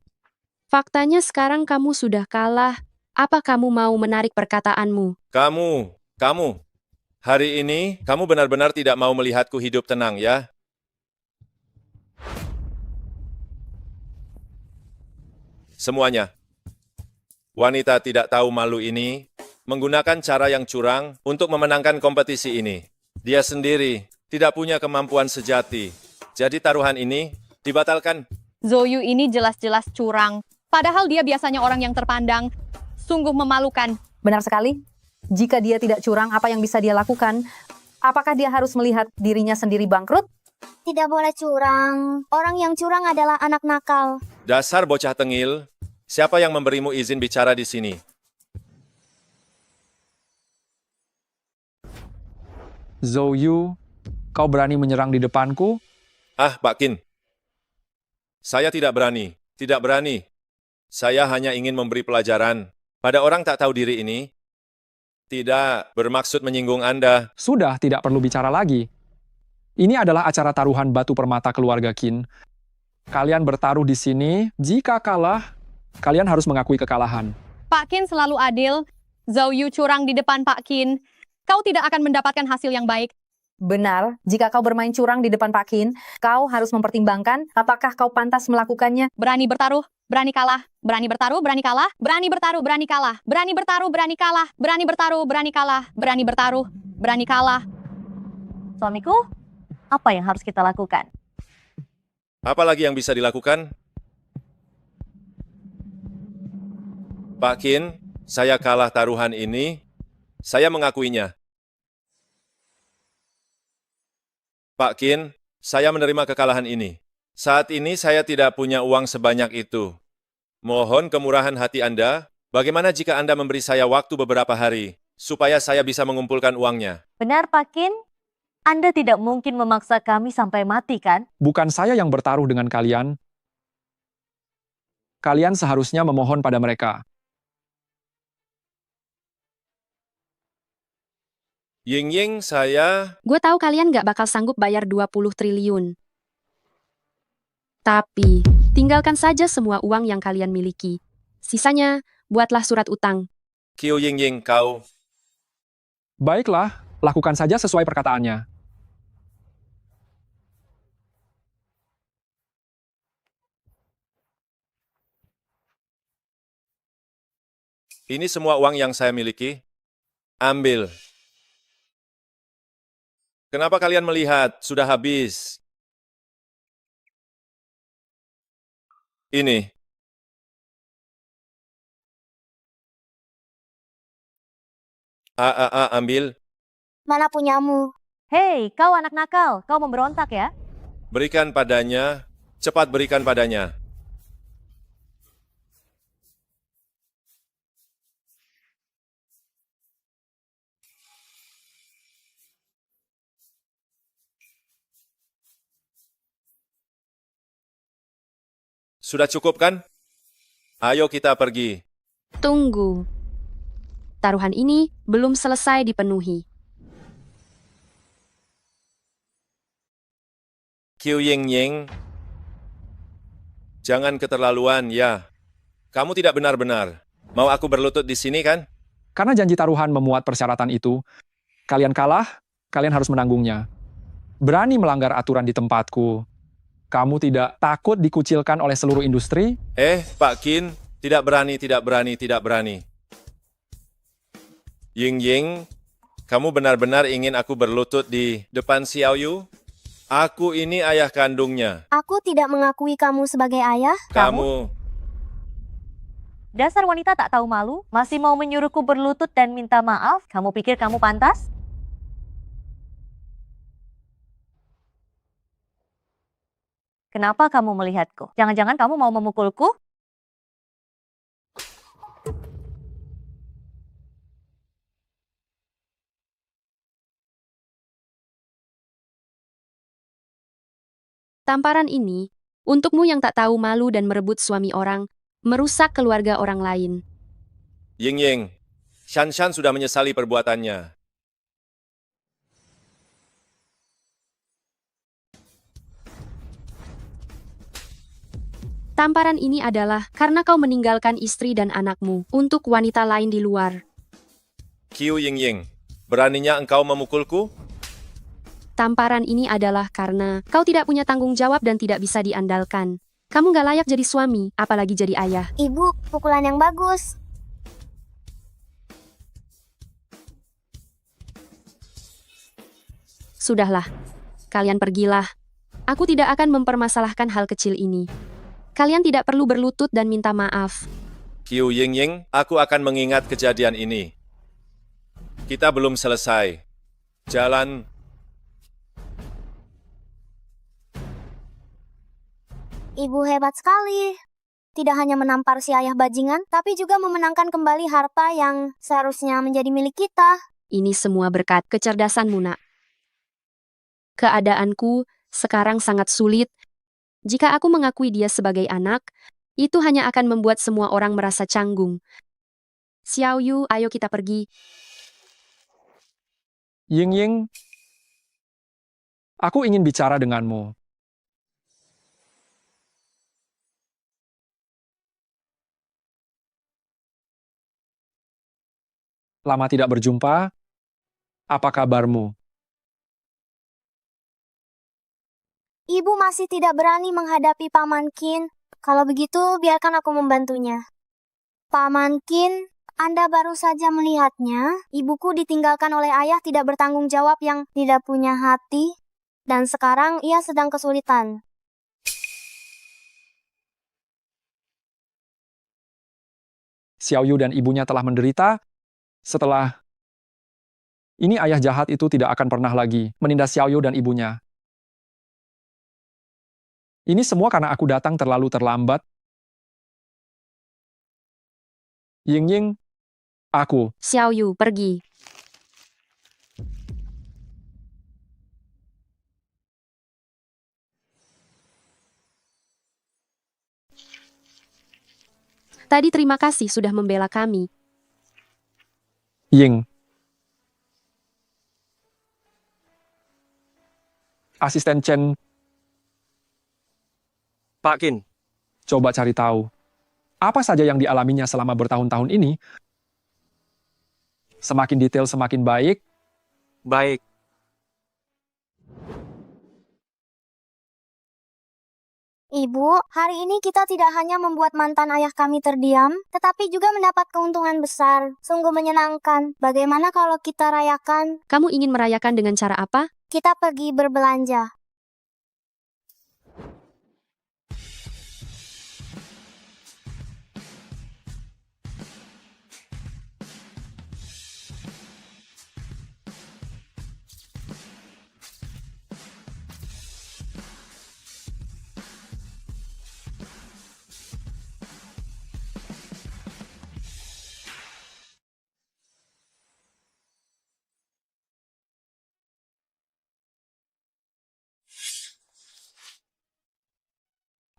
Faktanya sekarang kamu sudah kalah. Apa kamu mau menarik perkataanmu? Kamu, hari ini kamu benar-benar tidak mau melihatku hidup tenang ya? Semuanya. Wanita tidak tahu malu ini menggunakan cara yang curang untuk memenangkan kompetisi ini. Dia sendiri tidak punya kemampuan sejati. Jadi taruhan ini Dibatalkan. Zouyu ini jelas-jelas curang. Padahal dia biasanya orang yang terpandang. Sungguh memalukan. Benar sekali. Jika dia tidak curang, apa yang bisa dia lakukan? Apakah dia harus melihat dirinya sendiri bangkrut? Tidak boleh curang. Orang yang curang adalah anak nakal. Dasar bocah tengil. Siapa yang memberimu izin bicara di sini? Zouyu, kau berani menyerang di depanku? Ah, Pak Qin. Saya tidak berani. Tidak berani. Saya hanya ingin memberi pelajaran pada orang tak tahu diri ini. Tidak bermaksud menyinggung Anda. Sudah, tidak perlu bicara lagi. Ini adalah acara taruhan batu permata keluarga Qin. Kalian bertaruh di sini, jika kalah, kalian harus mengakui kekalahan. Pak Qin selalu adil. Zouyu curang di depan Pak Qin. Kau tidak akan mendapatkan hasil yang baik. Benar, jika kau bermain curang di depan Pak Qin, kau harus mempertimbangkan apakah kau pantas melakukannya. Berani bertaruh, berani kalah. Berani bertaruh, berani kalah. Berani bertaruh, berani kalah. Berani bertaruh, berani kalah. Berani bertaruh, berani kalah. Berani bertaruh, berani kalah. Suamiku, apa yang harus kita lakukan? Apa lagi yang bisa dilakukan? Pak Qin, saya kalah taruhan ini. Saya mengakuinya. Pak Qin, saya menerima kekalahan ini. Saat ini saya tidak punya uang sebanyak itu. Mohon kemurahan hati Anda, bagaimana jika Anda memberi saya waktu beberapa hari, supaya saya bisa mengumpulkan uangnya? Benar, Pak Qin? Anda tidak mungkin memaksa kami sampai mati, kan? Bukan saya yang bertaruh dengan kalian. Kalian seharusnya memohon pada mereka. Ying, saya... Gue tahu kalian gak bakal sanggup bayar 20 triliun. Tapi, tinggalkan saja semua uang yang kalian miliki. Sisanya, buatlah surat utang. Qiu Ying, kau... Baiklah, lakukan saja sesuai perkataannya. Ini semua uang yang saya miliki. Ambil. Kenapa kalian melihat? Sudah habis. Ini. Ambil. Mana punyamu? Hei, kau anak nakal. Kau memberontak ya? Berikan padanya. Cepat berikan padanya. Sudah cukup kan? Ayo kita pergi. Tunggu. Taruhan ini belum selesai dipenuhi. Qiu Ying, jangan keterlaluan ya. Kamu tidak benar-benar. Mau aku berlutut di sini kan? Karena janji taruhan memuat persyaratan itu, kalian kalah, kalian harus menanggungnya. Berani melanggar aturan di tempatku. Kamu tidak takut dikucilkan oleh seluruh industri? Pak Qin, tidak berani, tidak berani, tidak berani. Ying, kamu benar-benar ingin aku berlutut di depan Xiaoyu? Aku ini ayah kandungnya. Aku tidak mengakui kamu sebagai ayah. Kamu... Dasar wanita tak tahu malu, masih mau menyuruhku berlutut dan minta maaf? Kamu pikir kamu pantas? Kenapa kamu melihatku? Jangan-jangan kamu mau memukulku? Tamparan ini, untukmu yang tak tahu malu dan merebut suami orang, merusak keluarga orang lain. Ying, Shan sudah menyesali perbuatannya. Tamparan ini adalah karena kau meninggalkan istri dan anakmu untuk wanita lain di luar. Qiu Ying, beraninya engkau memukulku? Tamparan ini adalah karena kau tidak punya tanggung jawab dan tidak bisa diandalkan. Kamu gak layak jadi suami, apalagi jadi ayah. Ibu, pukulan yang bagus. Sudahlah, kalian pergilah. Aku tidak akan mempermasalahkan hal kecil ini. Kalian tidak perlu berlutut dan minta maaf. Qiu Yingying, aku akan mengingat kejadian ini. Kita belum selesai. Jalan. Ibu hebat sekali. Tidak hanya menampar si ayah bajingan, tapi juga memenangkan kembali harta yang seharusnya menjadi milik kita. Ini semua berkat kecerdasanmu, Nak. Keadaanku sekarang sangat sulit. Jika aku mengakui dia sebagai anak, itu hanya akan membuat semua orang merasa canggung. Xiao Yu, ayo kita pergi. Ying, aku ingin bicara denganmu. Lama tidak berjumpa. Apa kabarmu? Ibu masih tidak berani menghadapi Paman Qin. Kalau begitu, biarkan aku membantunya. Paman Qin, Anda baru saja melihatnya. Ibuku ditinggalkan oleh ayah tidak bertanggung jawab yang tidak punya hati. Dan sekarang ia sedang kesulitan. Xiao Yu dan ibunya telah menderita. Setelah ini ayah jahat itu tidak akan pernah lagi menindas Xiao Yu dan ibunya. Ini semua karena aku datang terlalu terlambat. Ying, aku. Xiao Yu, pergi. Tadi terima kasih sudah membela kami. Ying. Asisten Chen, Pak Qin, coba cari tahu. Apa saja yang dialaminya selama bertahun-tahun ini? Semakin detail semakin baik. baik. Ibu, hari ini kita tidak hanya membuat mantan ayah kami terdiam, tetapi juga mendapat keuntungan besar. Sungguh menyenangkan. Bagaimana kalau kita rayakan? Kamu ingin merayakan dengan cara apa? Kita pergi berbelanja.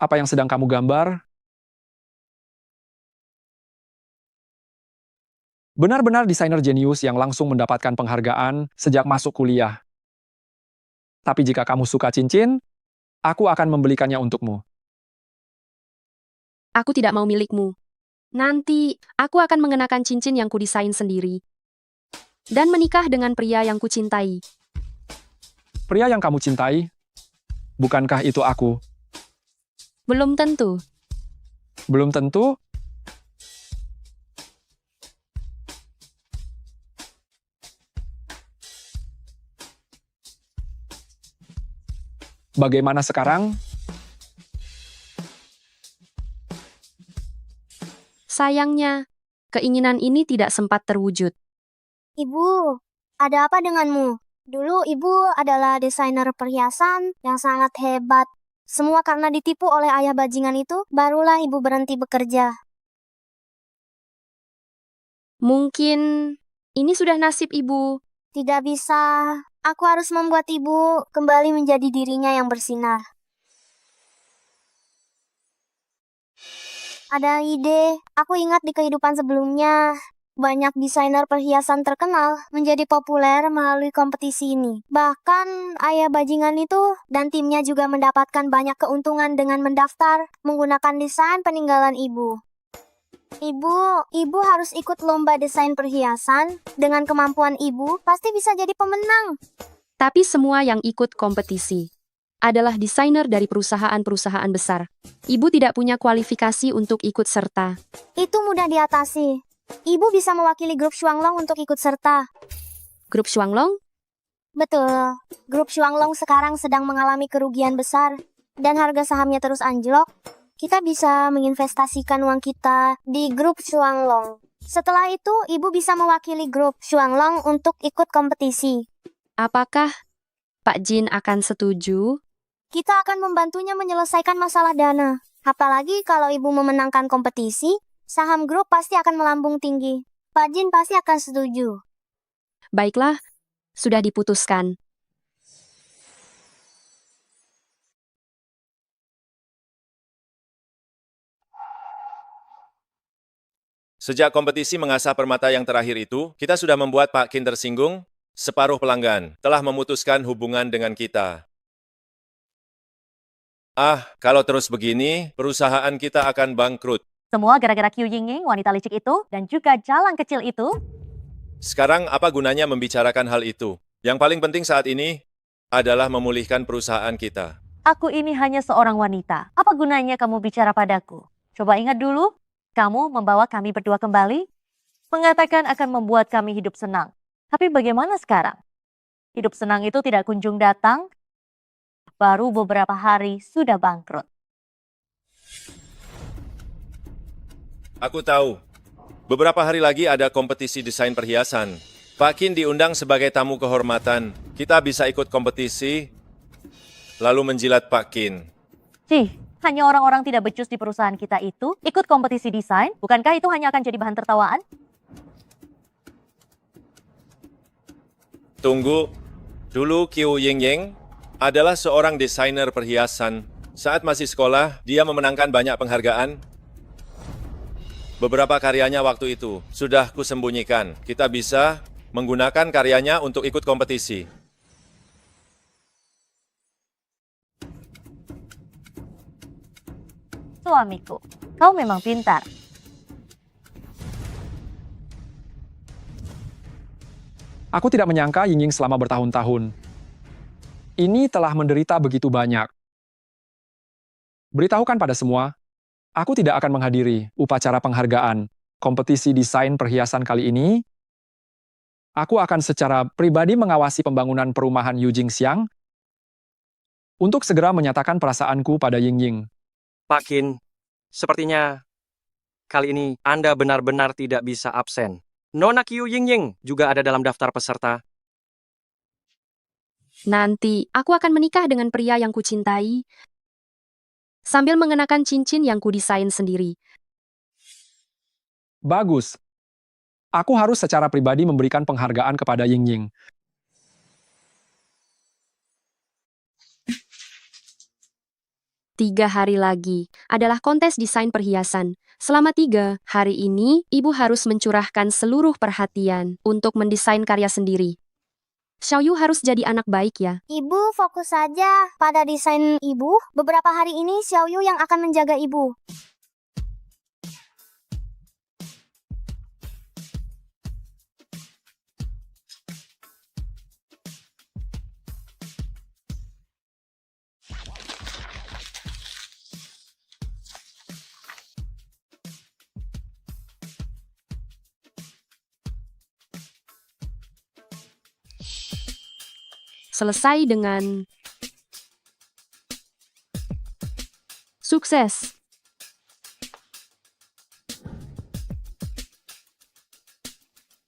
Apa yang sedang kamu gambar? Benar-benar desainer jenius yang langsung mendapatkan penghargaan sejak masuk kuliah. Tapi jika kamu suka cincin, aku akan membelikannya untukmu. Aku tidak mau milikmu. Nanti, aku akan mengenakan cincin yang kudesain sendiri. Dan menikah dengan pria yang kucintai. Pria yang kamu cintai? Bukankah itu aku? Belum tentu. Belum tentu? Bagaimana sekarang? Sayangnya, keinginan ini tidak sempat terwujud. Ibu, ada apa denganmu? Dulu ibu adalah desainer perhiasan yang sangat hebat. Semua karena ditipu oleh ayah bajingan itu, barulah ibu berhenti bekerja. Mungkin ini sudah nasib ibu. Tidak bisa. Aku harus membuat ibu kembali menjadi dirinya yang bersinar. Ada ide. Aku ingat di kehidupan sebelumnya, banyak desainer perhiasan terkenal menjadi populer melalui kompetisi ini. Bahkan ayah bajingan itu dan timnya juga mendapatkan banyak keuntungan dengan mendaftar menggunakan desain peninggalan ibu. Ibu harus ikut lomba desain perhiasan. Dengan kemampuan ibu, pasti bisa jadi pemenang. Tapi semua yang ikut kompetisi adalah desainer dari perusahaan-perusahaan besar. Ibu tidak punya kualifikasi untuk ikut serta. Itu mudah diatasi. Ibu bisa mewakili grup Xuanglong untuk ikut serta. Grup Xuanglong? Betul. Grup Shuanglong sekarang sedang mengalami kerugian besar dan harga sahamnya terus anjlok. Kita bisa menginvestasikan uang kita di grup Shuanglong. Setelah itu, Ibu bisa mewakili grup Shuanglong untuk ikut kompetisi. Apakah Pak Jin akan setuju? Kita akan membantunya menyelesaikan masalah dana. Apalagi kalau Ibu memenangkan kompetisi, saham grup pasti akan melambung tinggi. Pak Jin pasti akan setuju. Baiklah, sudah diputuskan. Sejak kompetisi mengasah permata yang terakhir itu, kita sudah membuat Pak Qin tersinggung. Separuh pelanggan telah memutuskan hubungan dengan kita. Kalau terus begini, perusahaan kita akan bangkrut. Semua gara-gara Qiu Yingying, wanita licik itu, dan juga jalan kecil itu. Sekarang apa gunanya membicarakan hal itu? Yang paling penting saat ini adalah memulihkan perusahaan kita. Aku ini hanya seorang wanita. Apa gunanya kamu bicara padaku? Coba ingat dulu, kamu membawa kami berdua kembali, mengatakan akan membuat kami hidup senang. Tapi bagaimana sekarang? Hidup senang itu tidak kunjung datang, baru beberapa hari sudah bangkrut. Aku tahu. Beberapa hari lagi ada kompetisi desain perhiasan. Pak Qin diundang sebagai tamu kehormatan. Kita bisa ikut kompetisi, lalu menjilat Pak Qin. Hanya orang-orang tidak becus di perusahaan kita itu ikut kompetisi desain, bukankah itu hanya akan jadi bahan tertawaan? Tunggu, dulu Qiu Yingying adalah seorang desainer perhiasan. Saat masih sekolah, dia memenangkan banyak penghargaan. Beberapa karyanya waktu itu sudah kusembunyikan. Kita bisa menggunakan karyanya untuk ikut kompetisi. Suamiku, kau memang pintar. Aku tidak menyangka Yingying selama bertahun-tahun ini telah menderita begitu banyak. Beritahukan pada semua, aku tidak akan menghadiri upacara penghargaan kompetisi desain perhiasan kali ini. Aku akan secara pribadi mengawasi pembangunan perumahan Yu Jingxiang untuk segera menyatakan perasaanku pada Yingying. Pak Qin, sepertinya kali ini Anda benar-benar tidak bisa absen. Nona Qiu Yingying juga ada dalam daftar peserta. Nanti, aku akan menikah dengan pria yang kucintai sambil mengenakan cincin yang kudesain sendiri. Bagus. Aku harus secara pribadi memberikan penghargaan kepada Yingying. Tiga hari lagi adalah kontes desain perhiasan. Selama 3 hari ini, ibu harus mencurahkan seluruh perhatian untuk mendesain karya sendiri. Xiaoyu harus jadi anak baik ya. Ibu fokus saja pada desain Ibu. Beberapa hari ini Xiaoyu yang akan menjaga Ibu. Selesai dengan sukses.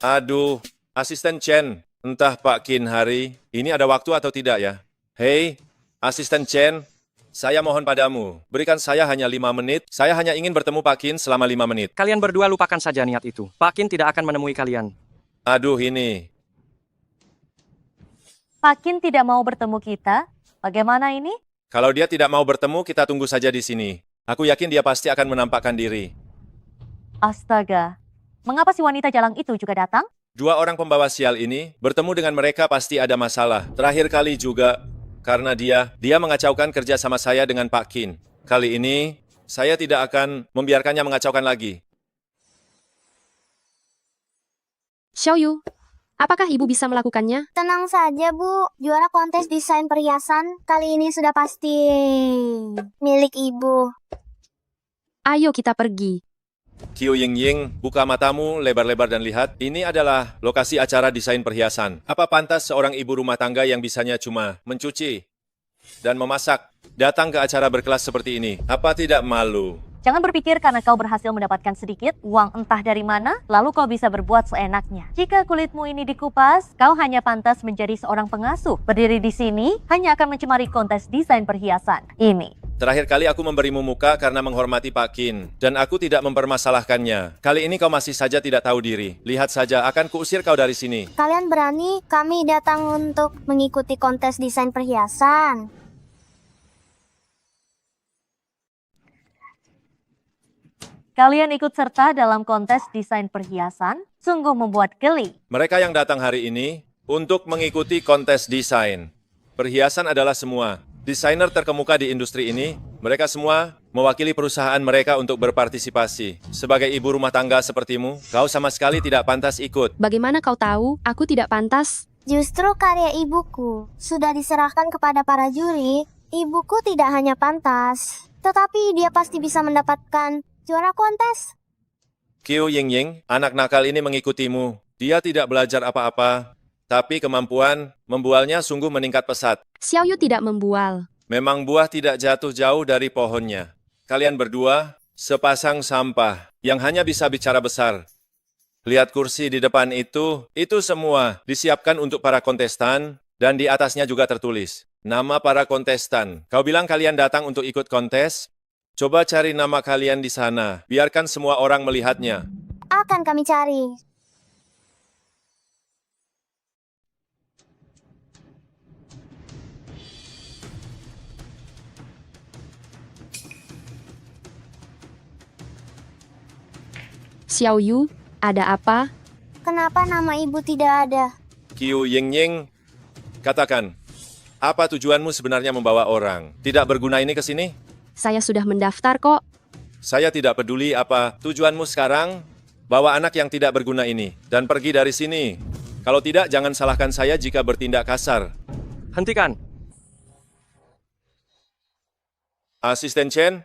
Aduh, Asisten Chen, entah Pak Qin hari ini ada waktu atau tidak ya? Hei, Asisten Chen, saya mohon padamu, berikan saya hanya 5 menit. Saya hanya ingin bertemu Pak Qin selama 5 menit. Kalian berdua lupakan saja niat itu. Pak Qin tidak akan menemui kalian. Aduh ini. Pak Qin tidak mau bertemu kita. Bagaimana ini? Kalau dia tidak mau bertemu, kita tunggu saja di sini. Aku yakin dia pasti akan menampakkan diri. Astaga. Mengapa si wanita jalang itu juga datang? 2 orang pembawa sial ini, bertemu dengan mereka pasti ada masalah. Terakhir kali juga, karena dia mengacaukan kerja sama saya dengan Pak Qin. Kali ini, saya tidak akan membiarkannya mengacaukan lagi. Xiaoyu, apakah ibu bisa melakukannya? Tenang saja, Bu. Juara kontes desain perhiasan kali ini sudah pasti milik Ibu. Ayo kita pergi. Qiu Yingying, buka matamu lebar-lebar dan lihat, ini adalah lokasi acara desain perhiasan. Apa pantas seorang ibu rumah tangga yang bisanya cuma mencuci dan memasak datang ke acara berkelas seperti ini? Apa tidak malu? Jangan berpikir karena kau berhasil mendapatkan sedikit uang entah dari mana, lalu kau bisa berbuat seenaknya. Jika kulitmu ini dikupas, kau hanya pantas menjadi seorang pengasuh. Berdiri di sini hanya akan mencemari kontes desain perhiasan ini. Terakhir kali aku memberimu muka karena menghormati Pak Qin, dan aku tidak mempermasalahkannya. Kali ini kau masih saja tidak tahu diri. Lihat saja, akan kuusir kau dari sini. Kalian berani? Kami datang untuk mengikuti kontes desain perhiasan. Kalian ikut serta dalam kontes desain perhiasan, sungguh membuat geli. Mereka yang datang hari ini untuk mengikuti kontes desain. Perhiasan adalah semua. Desainer terkemuka di industri ini, mereka semua mewakili perusahaan mereka untuk berpartisipasi. Sebagai ibu rumah tangga sepertimu, kau sama sekali tidak pantas ikut. Bagaimana kau tahu aku tidak pantas? Justru karya ibuku sudah diserahkan kepada para juri. Ibuku tidak hanya pantas, tetapi dia pasti bisa mendapatkan juara kontes. Qiu Yingying, anak nakal ini mengikutimu. Dia tidak belajar apa-apa, tapi kemampuan membualnya sungguh meningkat pesat. Xiao Yu tidak membual. Memang buah tidak jatuh jauh dari pohonnya. Kalian berdua sepasang sampah yang hanya bisa bicara besar. Lihat kursi di depan itu semua disiapkan untuk para kontestan, dan di atasnya juga tertulis nama para kontestan. Kau bilang kalian datang untuk ikut kontes? Coba cari nama kalian di sana, biarkan semua orang melihatnya. Akan kami cari. Xiao Yu, ada apa? Kenapa nama ibu tidak ada? Qiu Yingying, katakan, apa tujuanmu sebenarnya membawa orang tidak berguna ini ke sini? Saya sudah mendaftar kok. Saya tidak peduli apa tujuanmu sekarang, bawa anak yang tidak berguna ini, dan pergi dari sini. Kalau tidak, jangan salahkan saya jika bertindak kasar. Hentikan. Asisten Chen?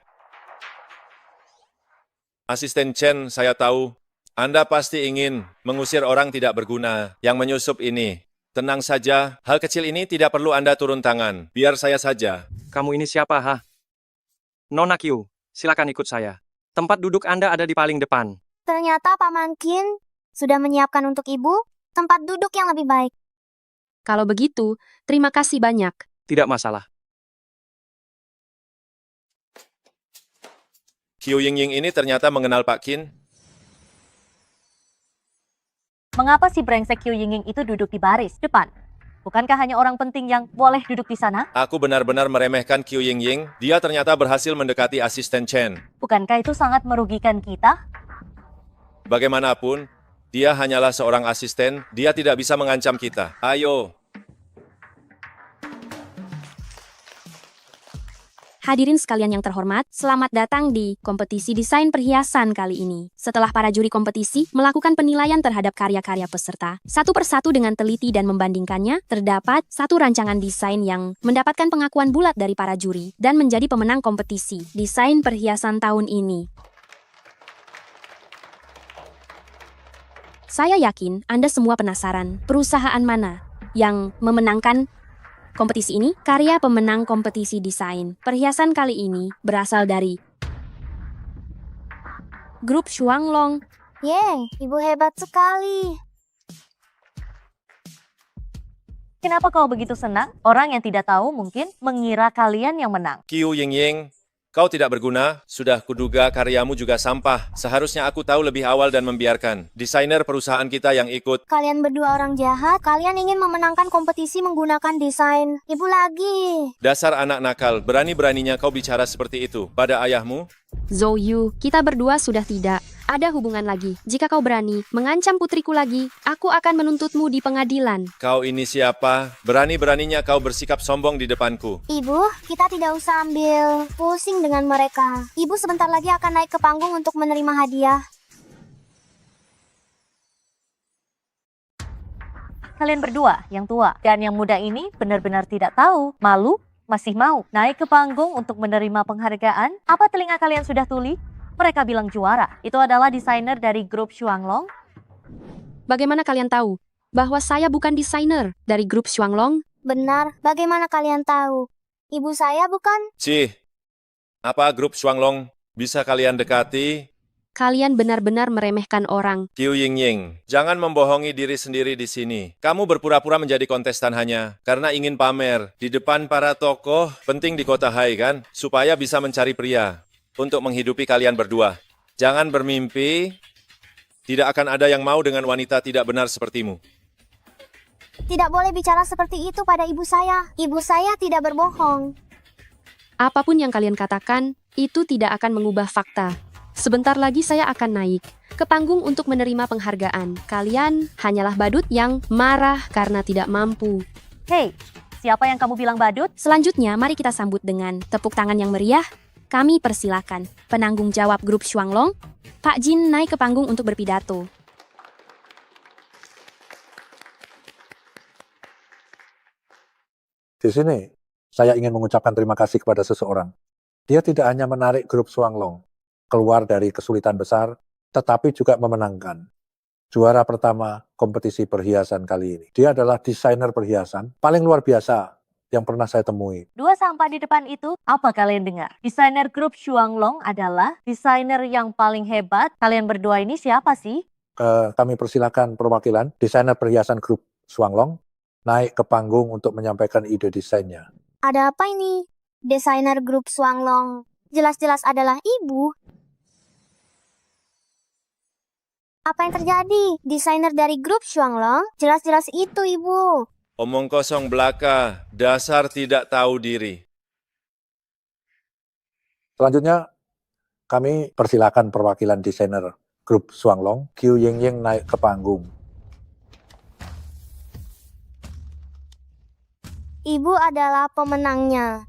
Asisten Chen, saya tahu Anda pasti ingin mengusir orang tidak berguna yang menyusup ini. Tenang saja, hal kecil ini tidak perlu Anda turun tangan. Biar saya saja. Kamu ini siapa, ha? Nona Qiu, silakan ikut saya. Tempat duduk Anda ada di paling depan. Ternyata Paman Qin sudah menyiapkan untuk ibu tempat duduk yang lebih baik. Kalau begitu, terima kasih banyak. Tidak masalah. Qiu Yingying ini ternyata mengenal Pak Qin. Mengapa si brengsek Qiu Yingying itu duduk di baris depan? Bukankah hanya orang penting yang boleh duduk di sana? Aku benar-benar meremehkan Qiu Yingying. Dia ternyata berhasil mendekati asisten Chen. Bukankah itu sangat merugikan kita? Bagaimanapun, dia hanyalah seorang asisten. Dia tidak bisa mengancam kita. Ayo. Hadirin sekalian yang terhormat, selamat datang di kompetisi desain perhiasan kali ini. Setelah para juri kompetisi melakukan penilaian terhadap karya-karya peserta, satu persatu dengan teliti dan membandingkannya, terdapat satu rancangan desain yang mendapatkan pengakuan bulat dari para juri dan menjadi pemenang kompetisi desain perhiasan tahun ini. Saya yakin Anda semua penasaran perusahaan mana yang memenangkan kompetisi ini. Karya pemenang kompetisi desain perhiasan kali ini berasal dari grup Xuanglong. Yeay, ibu hebat sekali. Kenapa kau begitu senang? Orang yang tidak tahu mungkin mengira kalian yang menang. Qiu Yingying, kau tidak berguna. Sudah kuduga karyamu juga sampah. Seharusnya aku tahu lebih awal dan membiarkan desainer perusahaan kita yang ikut. Kalian berdua orang jahat. Kalian ingin memenangkan kompetisi menggunakan desain ibu lagi. Dasar anak nakal, berani-beraninya kau bicara seperti itu pada ayahmu? Zhou Yu, kita berdua sudah tidak ada hubungan lagi. Jika kau berani mengancam putriku lagi, aku akan menuntutmu di pengadilan. Kau ini siapa? Berani-beraninya kau bersikap sombong di depanku. Ibu, kita tidak usah ambil pusing dengan mereka. Ibu sebentar lagi akan naik ke panggung untuk menerima hadiah. Kalian berdua, yang tua dan yang muda ini benar-benar tidak tahu, malu, masih mau naik ke panggung untuk menerima penghargaan. Apa telinga kalian sudah tuli? Mereka bilang juara. Itu adalah desainer dari grup Shuanglong. Bagaimana kalian tahu bahwa saya bukan desainer dari grup Shuanglong? Benar, bagaimana kalian tahu? Ibu saya bukan? Cih, apa grup Shuanglong bisa kalian dekati? Kalian benar-benar meremehkan orang. Qiu Yingying, jangan membohongi diri sendiri di sini. Kamu berpura-pura menjadi kontestan hanya karena ingin pamer di depan para tokoh penting di kota Hai kan? Supaya bisa mencari pria untuk menghidupi kalian berdua. Jangan bermimpi, tidak akan ada yang mau dengan wanita tidak benar sepertimu. Tidak boleh bicara seperti itu pada ibu saya. Ibu saya tidak berbohong. Apapun yang kalian katakan, itu tidak akan mengubah fakta. Sebentar lagi saya akan naik ke panggung untuk menerima penghargaan. Kalian hanyalah badut yang marah karena tidak mampu. Hei, siapa yang kamu bilang badut? Selanjutnya, mari kita sambut dengan tepuk tangan yang meriah. Kami persilakan penanggung jawab grup Shuanglong, Pak Jin naik ke panggung untuk berpidato. Di sini, saya ingin mengucapkan terima kasih kepada seseorang. Dia tidak hanya menarik grup Shuanglong keluar dari kesulitan besar, tetapi juga memenangkan juara pertama kompetisi perhiasan kali ini. Dia adalah desainer perhiasan paling luar biasa yang pernah saya temui. Dua sampah di depan itu, apa kalian dengar? Desainer grup Shuanglong adalah desainer yang paling hebat. Kalian berdua ini siapa sih? Kami persilakan perwakilan desainer perhiasan grup Shuanglong naik ke panggung untuk menyampaikan ide desainnya. Ada apa ini? Desainer grup Shuanglong jelas-jelas adalah ibu. Apa yang terjadi? Desainer dari grup Shuanglong jelas-jelas itu ibu. Omong kosong belaka, dasar tidak tahu diri. Selanjutnya, kami persilakan perwakilan desainer grup Shuanglong, Qiu Yingying naik ke panggung. Ibu adalah pemenangnya.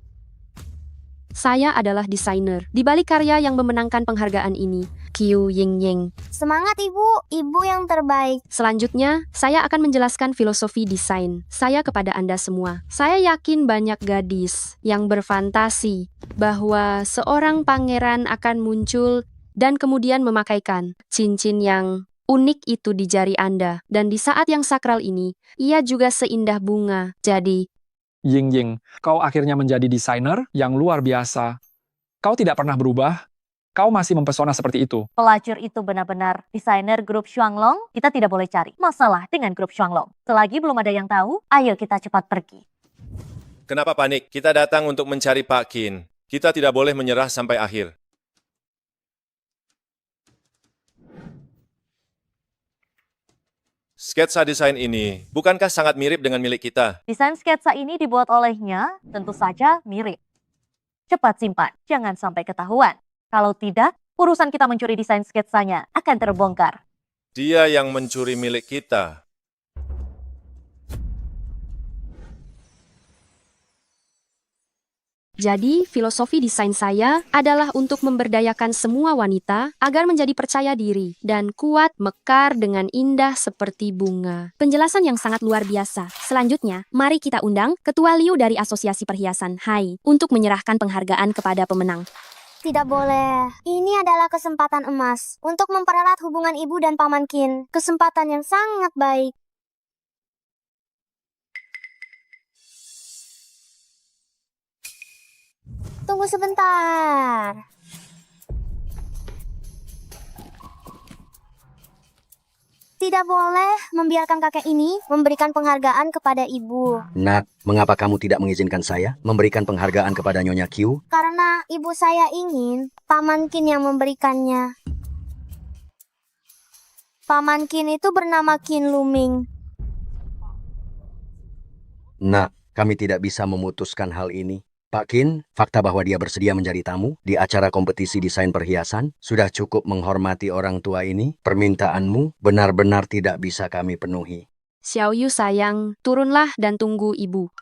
Saya adalah desainer di balik karya yang memenangkan penghargaan ini, Qiu Yingying. Semangat ibu yang terbaik. Selanjutnya, saya akan menjelaskan filosofi desain saya kepada Anda semua. Saya yakin banyak gadis yang berfantasi bahwa seorang pangeran akan muncul dan kemudian memakaikan cincin yang unik itu di jari Anda. Dan di saat yang sakral ini, ia juga seindah bunga. Jadi, Ying, kau akhirnya menjadi desainer yang luar biasa. Kau tidak pernah berubah. Kau masih mempesona seperti itu. Pelacur itu benar-benar desainer grup Shuanglong. Kita tidak boleh cari masalah dengan grup Shuanglong. Selagi belum ada yang tahu, ayo kita cepat pergi. Kenapa panik? Kita datang untuk mencari Pak Qin. Kita tidak boleh menyerah sampai akhir. Sketsa desain ini, bukankah sangat mirip dengan milik kita? Desain sketsa ini dibuat olehnya, tentu saja mirip. Cepat simpan, jangan sampai ketahuan. Kalau tidak, urusan kita mencuri desain sketsanya akan terbongkar. Dia yang mencuri milik kita. jadi filosofi desain saya adalah untuk memberdayakan semua wanita agar menjadi percaya diri dan kuat mekar dengan indah seperti bunga. Penjelasan yang sangat luar biasa. Selanjutnya, mari kita undang Ketua Liu dari Asosiasi Perhiasan Hai untuk menyerahkan penghargaan kepada pemenang. Tidak boleh. Ini adalah kesempatan emas untuk mempererat hubungan ibu dan Paman Qin. Kesempatan yang sangat baik. Tunggu sebentar. Tidak boleh membiarkan kakek ini memberikan penghargaan kepada ibu. Nat, mengapa kamu tidak mengizinkan saya memberikan penghargaan kepada Nyonya Qiu? Karena ibu saya ingin Paman Qin yang memberikannya. Paman Qin itu bernama Qin Luming. Nak, kami tidak bisa memutuskan hal ini. Pak Qin, fakta bahwa dia bersedia menjadi tamu di acara kompetisi desain perhiasan sudah cukup menghormati orang tua ini. Permintaanmu benar-benar tidak bisa kami penuhi. Xiao Yu sayang, turunlah dan tunggu ibu.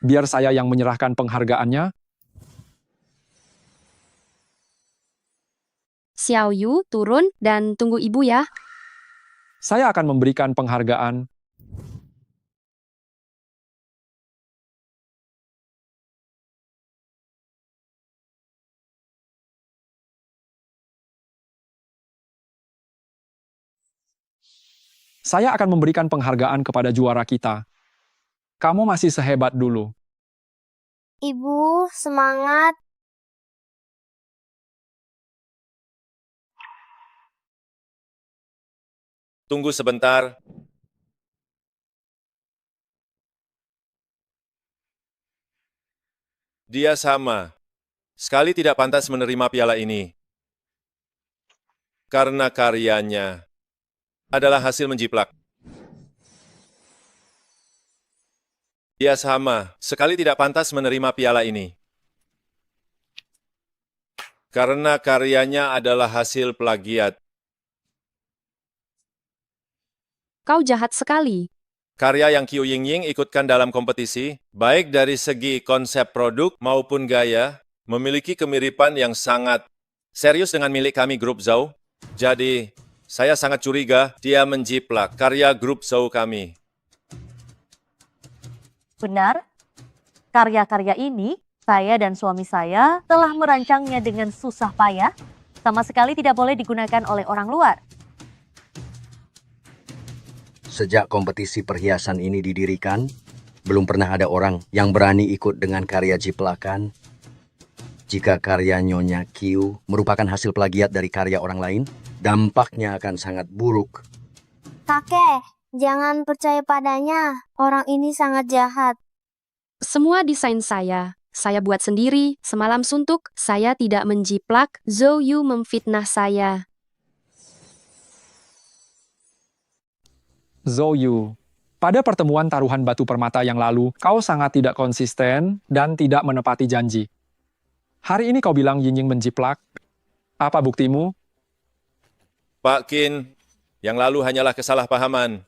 Biar saya yang menyerahkan penghargaannya. Xiao Yu, turun dan tunggu ibu ya. Saya akan memberikan penghargaan Saya akan memberikan penghargaan kepada juara kita. Kamu masih sehebat dulu. Ibu, semangat. Tunggu sebentar. Dia sama sekali tidak pantas menerima piala ini. Karena karyanya adalah hasil menjiplak. Dia sama sekali tidak pantas menerima piala ini. Karena karyanya adalah hasil plagiat. Kau jahat sekali. Karya yang Qiu Yingying ikutkan dalam kompetisi, baik dari segi konsep produk maupun gaya, memiliki kemiripan yang sangat serius dengan milik kami Grup Zhou. Jadi, saya sangat curiga dia menjiplak karya Grup Zhou kami. Benar, karya-karya ini saya dan suami saya telah merancangnya dengan susah payah, sama sekali tidak boleh digunakan oleh orang luar. Sejak kompetisi perhiasan ini didirikan, belum pernah ada orang yang berani ikut dengan karya jiplakan. Jika karya Nyonya Qiu merupakan hasil plagiat dari karya orang lain, dampaknya akan sangat buruk. Kakek, jangan percaya padanya. Orang ini sangat jahat. Semua desain saya buat sendiri, semalam suntuk, saya tidak menjiplak, Zhou Yu memfitnah saya. Zhou Yu, pada pertemuan taruhan batu permata yang lalu, kau sangat tidak konsisten dan tidak menepati janji. Hari ini kau bilang Yingying menjiplak. Apa buktimu? Pak Qin, yang lalu hanyalah kesalahpahaman.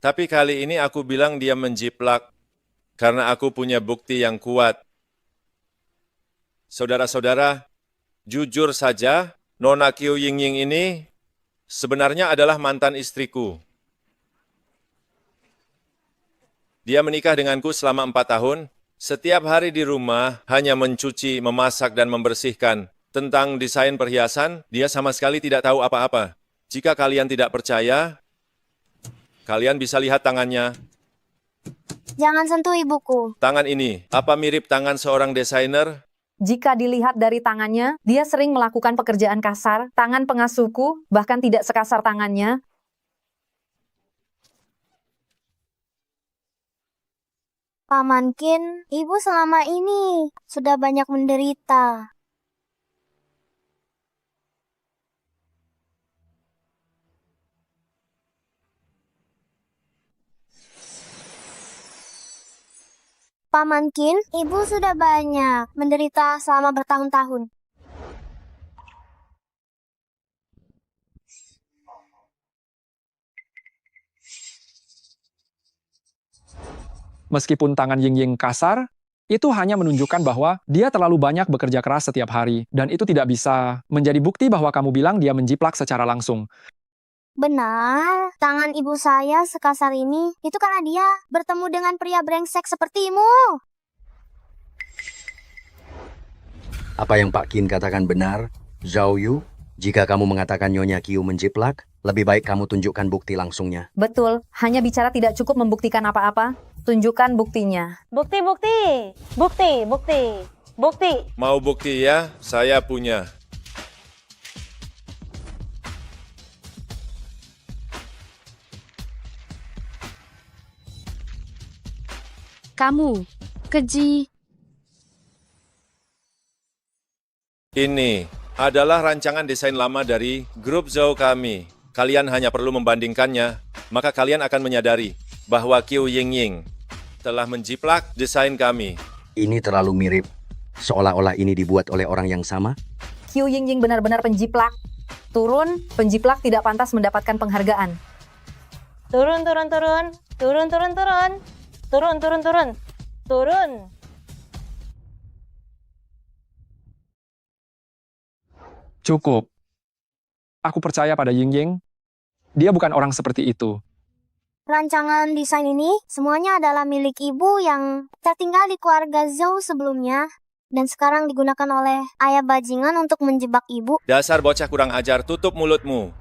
Tapi kali ini aku bilang dia menjiplak karena aku punya bukti yang kuat. Saudara-saudara, jujur saja, Nona Qiu Yingying ini sebenarnya adalah mantan istriku. Dia menikah denganku selama 4 tahun. Setiap hari di rumah hanya mencuci, memasak, dan membersihkan. Tentang desain perhiasan, dia sama sekali tidak tahu apa-apa. Jika kalian tidak percaya, kalian bisa lihat tangannya. Jangan sentuh ibuku. Tangan ini, apa mirip tangan seorang desainer? Jika dilihat dari tangannya, dia sering melakukan pekerjaan kasar, tangan pengasuhku, bahkan tidak sekasar tangannya. Paman Qin, ibu selama ini sudah banyak menderita. Paman Qin, ibu sudah banyak menderita selama bertahun-tahun. Meskipun tangan Yingying kasar, itu hanya menunjukkan bahwa dia terlalu banyak bekerja keras setiap hari, dan itu tidak bisa menjadi bukti bahwa kamu bilang dia menjiplak secara langsung. Benar, tangan ibu saya sekasar ini, itu karena dia bertemu dengan pria brengsek sepertimu. Apa yang Pak Qin katakan benar, Zhou Yu? Jika kamu mengatakan Nyonya Qiu menjiplak, lebih baik kamu tunjukkan bukti langsungnya. Betul, hanya bicara tidak cukup membuktikan apa-apa. Tunjukkan buktinya. Bukti. Mau bukti ya? Saya punya. Kamu, keji. Ini adalah rancangan desain lama dari Grup Zhou kami. Kalian hanya perlu membandingkannya, maka kalian akan menyadari bahwa Qiu Yingying telah menjiplak desain kami. Ini terlalu mirip. Seolah-olah ini dibuat oleh orang yang sama. Qiu Yingying benar-benar penjiplak. Turun, penjiplak tidak pantas mendapatkan penghargaan. Turun. Cukup. Aku percaya pada Yingying. Dia bukan orang seperti itu. Rancangan desain ini semuanya adalah milik ibu yang tertinggal di keluarga Zhou sebelumnya dan sekarang digunakan oleh ayah bajingan untuk menjebak ibu. Dasar bocah kurang ajar, tutup mulutmu.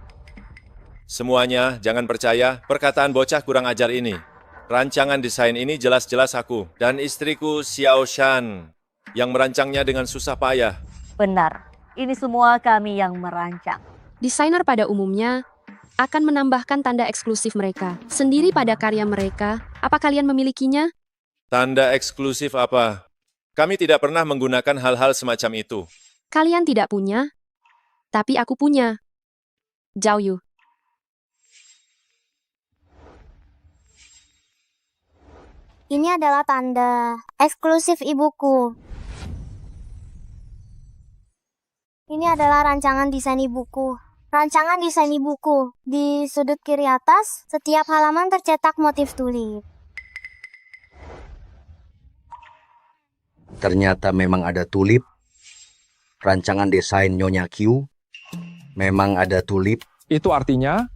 Semuanya jangan percaya perkataan bocah kurang ajar ini. Rancangan desain ini jelas-jelas aku dan istriku Xiao Shan yang merancangnya dengan susah payah. Benar, ini semua kami yang merancang. Desainer pada umumnya akan menambahkan tanda eksklusif mereka sendiri pada karya mereka. Apa kalian memilikinya? Tanda eksklusif apa? Kami tidak pernah menggunakan hal-hal semacam itu. Kalian tidak punya, tapi aku punya. Zhao Yu. Ini adalah tanda eksklusif ibuku. Ini adalah rancangan desain ibuku. Rancangan desain ibuku. Di sudut kiri atas, setiap halaman tercetak motif tulip. Ternyata memang ada tulip. Rancangan desain Nyonya Q. Memang ada tulip. Itu artinya,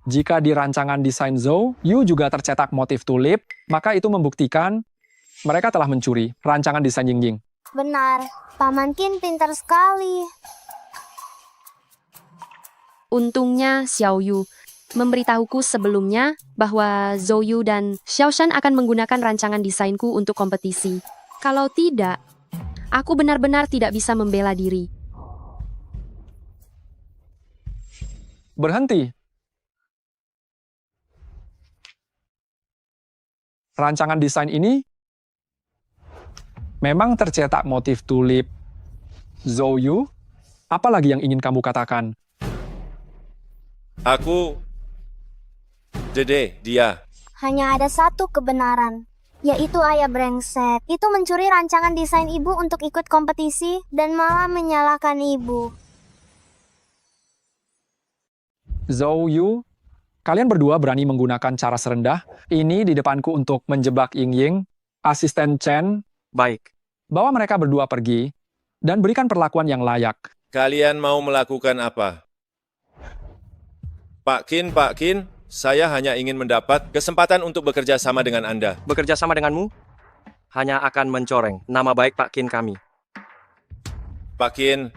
jika di rancangan desain Zhou Yu juga tercetak motif tulip, maka itu membuktikan mereka telah mencuri rancangan desain Ying-Ying. Benar, Paman Qin pintar sekali. Untungnya Xiao Yu memberitahuku sebelumnya bahwa Zhou Yu dan Xiao Shan akan menggunakan rancangan desainku untuk kompetisi. Kalau tidak, aku benar-benar tidak bisa membela diri. Berhenti. Rancangan desain ini memang tercetak motif tulip. Zhou Yu, apa lagi yang ingin kamu katakan? Aku, Dede, dia. Hanya ada satu kebenaran, yaitu ayah brengsek. Itu mencuri rancangan desain ibu untuk ikut kompetisi dan malah menyalahkan ibu. Zhou Yu, kalian berdua berani menggunakan cara serendah ini di depanku untuk menjebak Ying-Ying, asisten Chen. Baik. Bawa mereka berdua pergi dan berikan perlakuan yang layak. Kalian mau melakukan apa? Pak Qin, saya hanya ingin mendapat kesempatan untuk bekerja sama dengan Anda. Bekerja sama denganmu hanya akan mencoreng nama baik Pak Qin kami. Pak Qin,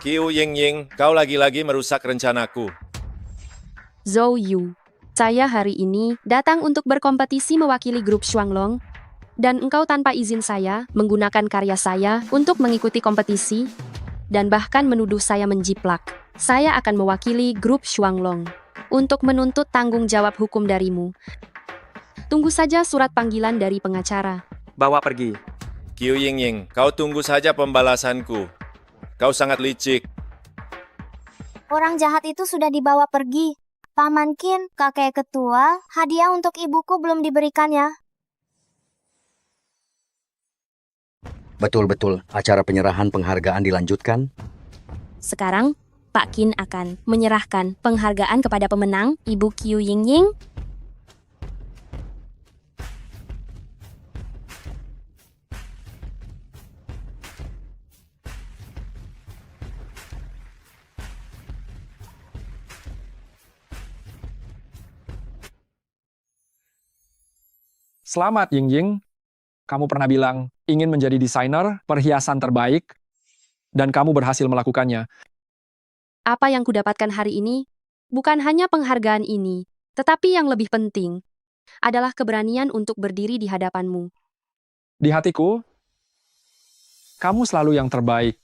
Qiu Ying-Ying, kau lagi-lagi merusak rencanaku. Zhou Yu, saya hari ini datang untuk berkompetisi mewakili grup Shuanglong, dan engkau tanpa izin saya menggunakan karya saya untuk mengikuti kompetisi, dan bahkan menuduh saya menjiplak. Saya akan mewakili grup Shuanglong untuk menuntut tanggung jawab hukum darimu. Tunggu saja surat panggilan dari pengacara. Bawa pergi. Qiu Ying-Ying, kau tunggu saja pembalasanku. Kau sangat licik. Orang jahat itu sudah dibawa pergi. Paman Qin, kakek ketua, hadiah untuk ibuku belum diberikan ya. Betul-betul, acara penyerahan penghargaan dilanjutkan. Sekarang, Pak Qin akan menyerahkan penghargaan kepada pemenang, Ibu Qiu Ying-Ying. Selamat Ying-Ying, kamu pernah bilang ingin menjadi desainer perhiasan terbaik, dan kamu berhasil melakukannya. Apa yang kudapatkan hari ini, bukan hanya penghargaan ini, tetapi yang lebih penting adalah keberanian untuk berdiri di hadapanmu. Di hatiku, kamu selalu yang terbaik.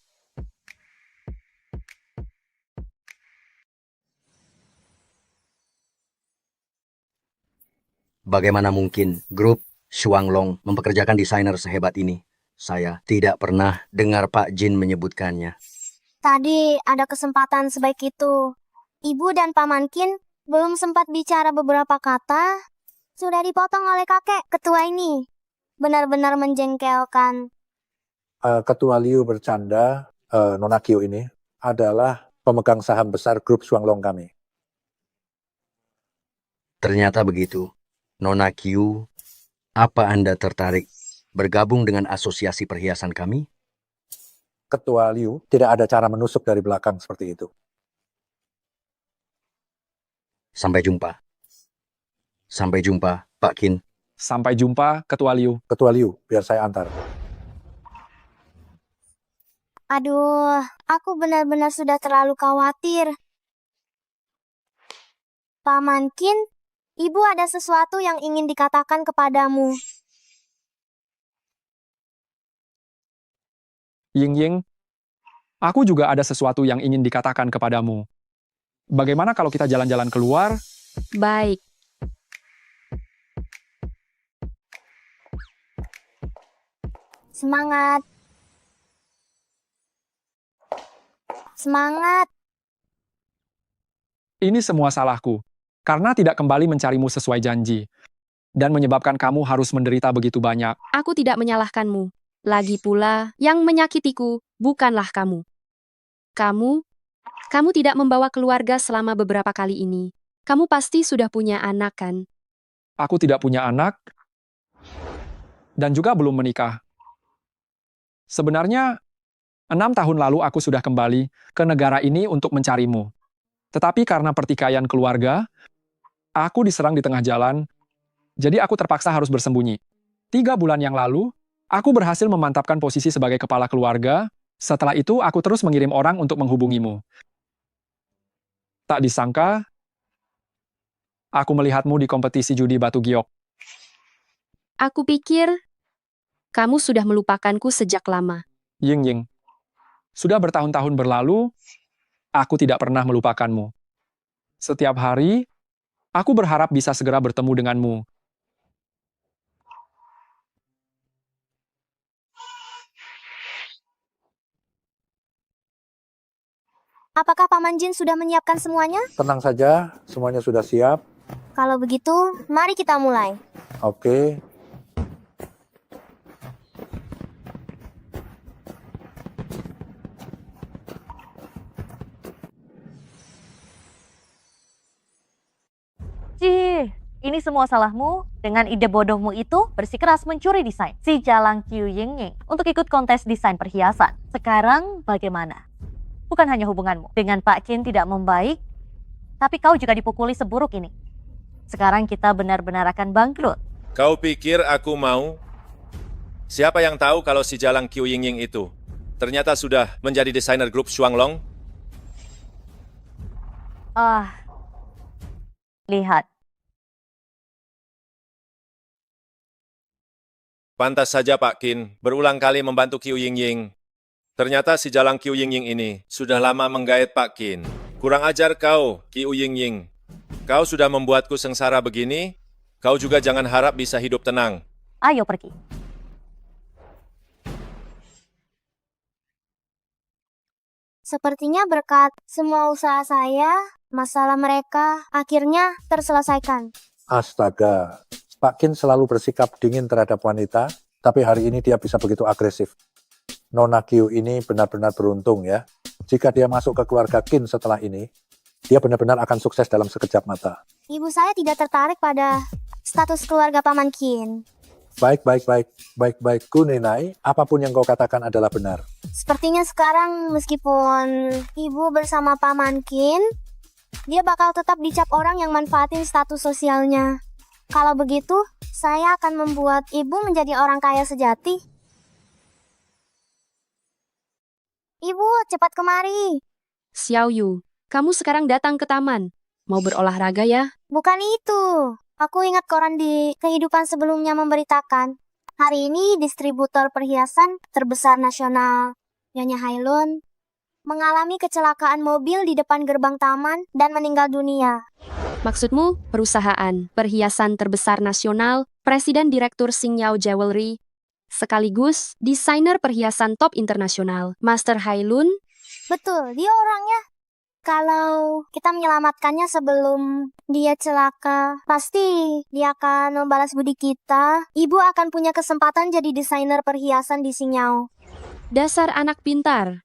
Bagaimana mungkin grup Shuanglong mempekerjakan desainer sehebat ini? Saya tidak pernah dengar Pak Jin menyebutkannya. Tadi ada kesempatan sebaik itu. Ibu dan Paman Qin belum sempat bicara beberapa kata, sudah dipotong oleh kakek ketua ini. Benar-benar menjengkelkan. Ketua Liu bercanda, Nona Qiu ini adalah pemegang saham besar grup Shuanglong kami. Ternyata begitu. Nona Qiu, apa Anda tertarik bergabung dengan asosiasi perhiasan kami? Ketua Liu tidak ada cara menusuk dari belakang seperti itu. Sampai jumpa. Sampai jumpa, Pak Qin. Sampai jumpa, Ketua Liu. Ketua Liu, biar saya antar. Aduh, aku benar-benar sudah terlalu khawatir. Paman Qin, Ibu ada sesuatu yang ingin dikatakan kepadamu. Ying-Ying, aku juga ada sesuatu yang ingin dikatakan kepadamu. Bagaimana kalau kita jalan-jalan keluar? Baik. Semangat. Semangat. Ini semua salahku, karena tidak kembali mencarimu sesuai janji, dan menyebabkan kamu harus menderita begitu banyak. Aku tidak menyalahkanmu. Lagi pula, yang menyakitiku bukanlah kamu. Kamu tidak membawa keluarga selama beberapa kali ini. Kamu pasti sudah punya anak, kan? Aku tidak punya anak, dan juga belum menikah. Sebenarnya, 6 tahun lalu aku sudah kembali ke negara ini untuk mencarimu. Tetapi karena pertikaian keluarga, aku diserang di tengah jalan, jadi aku terpaksa harus bersembunyi. 3 bulan yang lalu, aku berhasil memantapkan posisi sebagai kepala keluarga. Setelah itu, aku terus mengirim orang untuk menghubungimu. Tak disangka, aku melihatmu di kompetisi judi batu giok. Aku pikir kamu sudah melupakanku sejak lama. Ying-Ying, sudah bertahun-tahun berlalu, aku tidak pernah melupakanmu. Setiap hari, aku berharap bisa segera bertemu denganmu. Apakah Paman Jin sudah menyiapkan semuanya? Tenang saja, semuanya sudah siap. Kalau begitu, mari kita mulai. Oke. Cih, ini semua salahmu. Dengan ide bodohmu itu, bersikeras mencuri desain si Jalang Qiu Ying-Ying untuk ikut kontes desain perhiasan. Sekarang bagaimana? Bukan hanya hubunganmu dengan Pak Qin tidak membaik, tapi kau juga dipukuli seburuk ini. Sekarang kita benar-benar akan bangkrut. Kau pikir aku mau? Siapa yang tahu kalau si Jalang Qiu Ying-Ying itu ternyata sudah menjadi desainer grup Shuanglong? Lihat. Pantas saja Pak Qin berulang kali membantu Qiu Ying-Ying. Ternyata si Jalang Qiu Ying-Ying ini sudah lama menggait Pak Qin. Kurang ajar kau, Qiu Ying-Ying. Kau sudah membuatku sengsara begini, kau juga jangan harap bisa hidup tenang. Ayo pergi. Sepertinya berkat semua usaha saya, masalah mereka akhirnya terselesaikan. Astaga, Pak Qin selalu bersikap dingin terhadap wanita, tapi hari ini dia bisa begitu agresif. Nona Qiu ini benar-benar beruntung ya. Jika dia masuk ke keluarga Qin setelah ini, dia benar-benar akan sukses dalam sekejap mata. Ibu saya tidak tertarik pada status keluarga Paman Qin. Baik, Kuninai, apapun yang kau katakan adalah benar. Sepertinya sekarang meskipun ibu bersama Paman Qin, dia bakal tetap dicap orang yang manfaatin status sosialnya. Kalau begitu, saya akan membuat ibu menjadi orang kaya sejati. Ibu, cepat kemari. Xiao Yu, kamu sekarang datang ke taman. Mau berolahraga ya? Bukan itu. Aku ingat koran di kehidupan sebelumnya memberitakan. Hari ini distributor perhiasan terbesar nasional, Nyonya Hailun, mengalami kecelakaan mobil di depan gerbang taman dan meninggal dunia. Maksudmu, perusahaan perhiasan terbesar nasional, Presiden Direktur Xingyao Jewelry, sekaligus desainer perhiasan top internasional, Master Hailun? Betul, dia orangnya. Kalau kita menyelamatkannya sebelum dia celaka, pasti dia akan membalas budi kita. Ibu akan punya kesempatan jadi desainer perhiasan di Xingyao. Dasar anak pintar.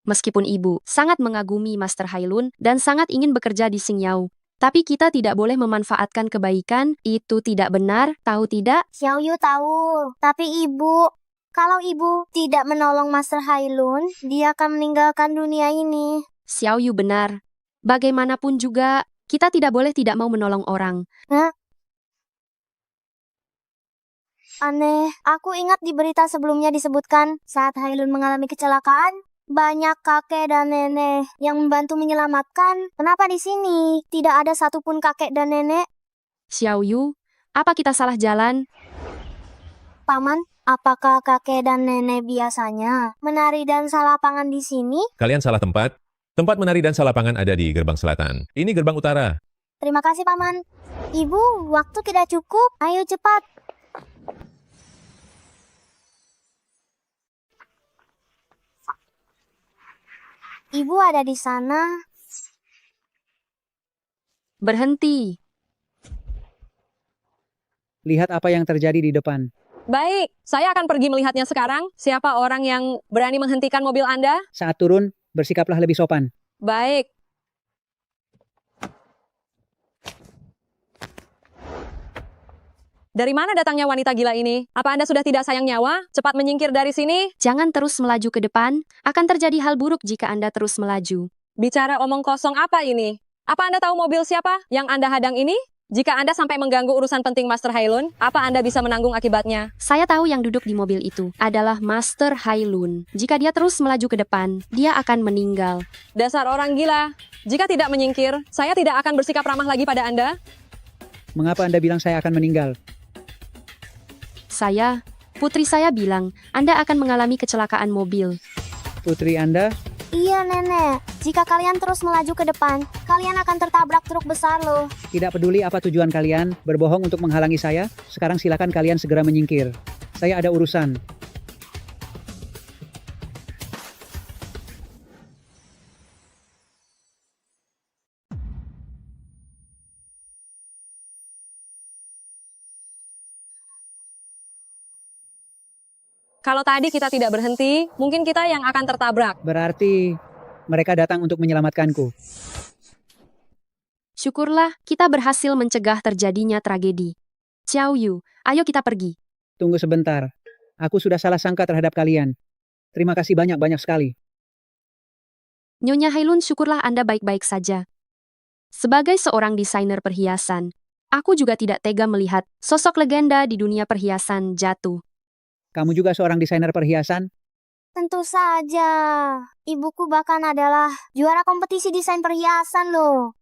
Meskipun ibu sangat mengagumi Master Hailun dan sangat ingin bekerja di Xingyao, tapi kita tidak boleh memanfaatkan kebaikan, itu tidak benar, tahu tidak? Xiao Yu tahu, tapi ibu, kalau ibu tidak menolong Master Hailun, dia akan meninggalkan dunia ini. Xiao Yu benar. Bagaimanapun juga, kita tidak boleh tidak mau menolong orang. Hah? Aneh, aku ingat di berita sebelumnya disebutkan saat Hailun mengalami kecelakaan, Banyak kakek dan nenek yang membantu menyelamatkan. Kenapa di sini tidak ada satupun kakek dan nenek? Xiaoyu, apa kita salah jalan? Paman, apakah kakek dan nenek biasanya menari dan salapangan di sini? Kalian salah tempat. Tempat menari dan salapangan ada di gerbang selatan. Ini gerbang utara. Terima kasih, Paman. Ibu, waktu tidak cukup. Ayo cepat. Ibu ada di sana. Berhenti. Lihat apa yang terjadi di depan. Baik, saya akan pergi melihatnya sekarang. Siapa orang yang berani menghentikan mobil Anda? Saat turun, bersikaplah lebih sopan. Baik. Dari mana datangnya wanita gila ini? Apa Anda sudah tidak sayang nyawa? Cepat menyingkir dari sini. Jangan terus melaju ke depan, akan terjadi hal buruk jika Anda terus melaju. Bicara omong kosong apa ini? Apa Anda tahu mobil siapa yang Anda hadang ini? Jika Anda sampai mengganggu urusan penting Master Hailun, apa Anda bisa menanggung akibatnya? Saya tahu yang duduk di mobil itu adalah Master Hailun. Jika dia terus melaju ke depan, dia akan meninggal. Dasar orang gila. Jika tidak menyingkir, saya tidak akan bersikap ramah lagi pada Anda. Mengapa Anda bilang saya akan meninggal? Putri saya bilang, Anda akan mengalami kecelakaan mobil. Putri Anda? Iya, Nenek. Jika kalian terus melaju ke depan, kalian akan tertabrak truk besar loh. Tidak peduli apa tujuan kalian, berbohong untuk menghalangi saya, sekarang silakan kalian segera menyingkir. Saya ada urusan. Kalau tadi kita tidak berhenti, mungkin kita yang akan tertabrak. Berarti mereka datang untuk menyelamatkanku. Syukurlah, kita berhasil mencegah terjadinya tragedi. Xiaoyu, ayo kita pergi. Tunggu sebentar. Aku sudah salah sangka terhadap kalian. Terima kasih banyak-banyak sekali. Nyonya Hailun, syukurlah Anda baik-baik saja. Sebagai seorang desainer perhiasan, aku juga tidak tega melihat sosok legenda di dunia perhiasan jatuh. Kamu juga seorang desainer perhiasan? Tentu saja. Ibuku bahkan adalah juara kompetisi desain perhiasan loh.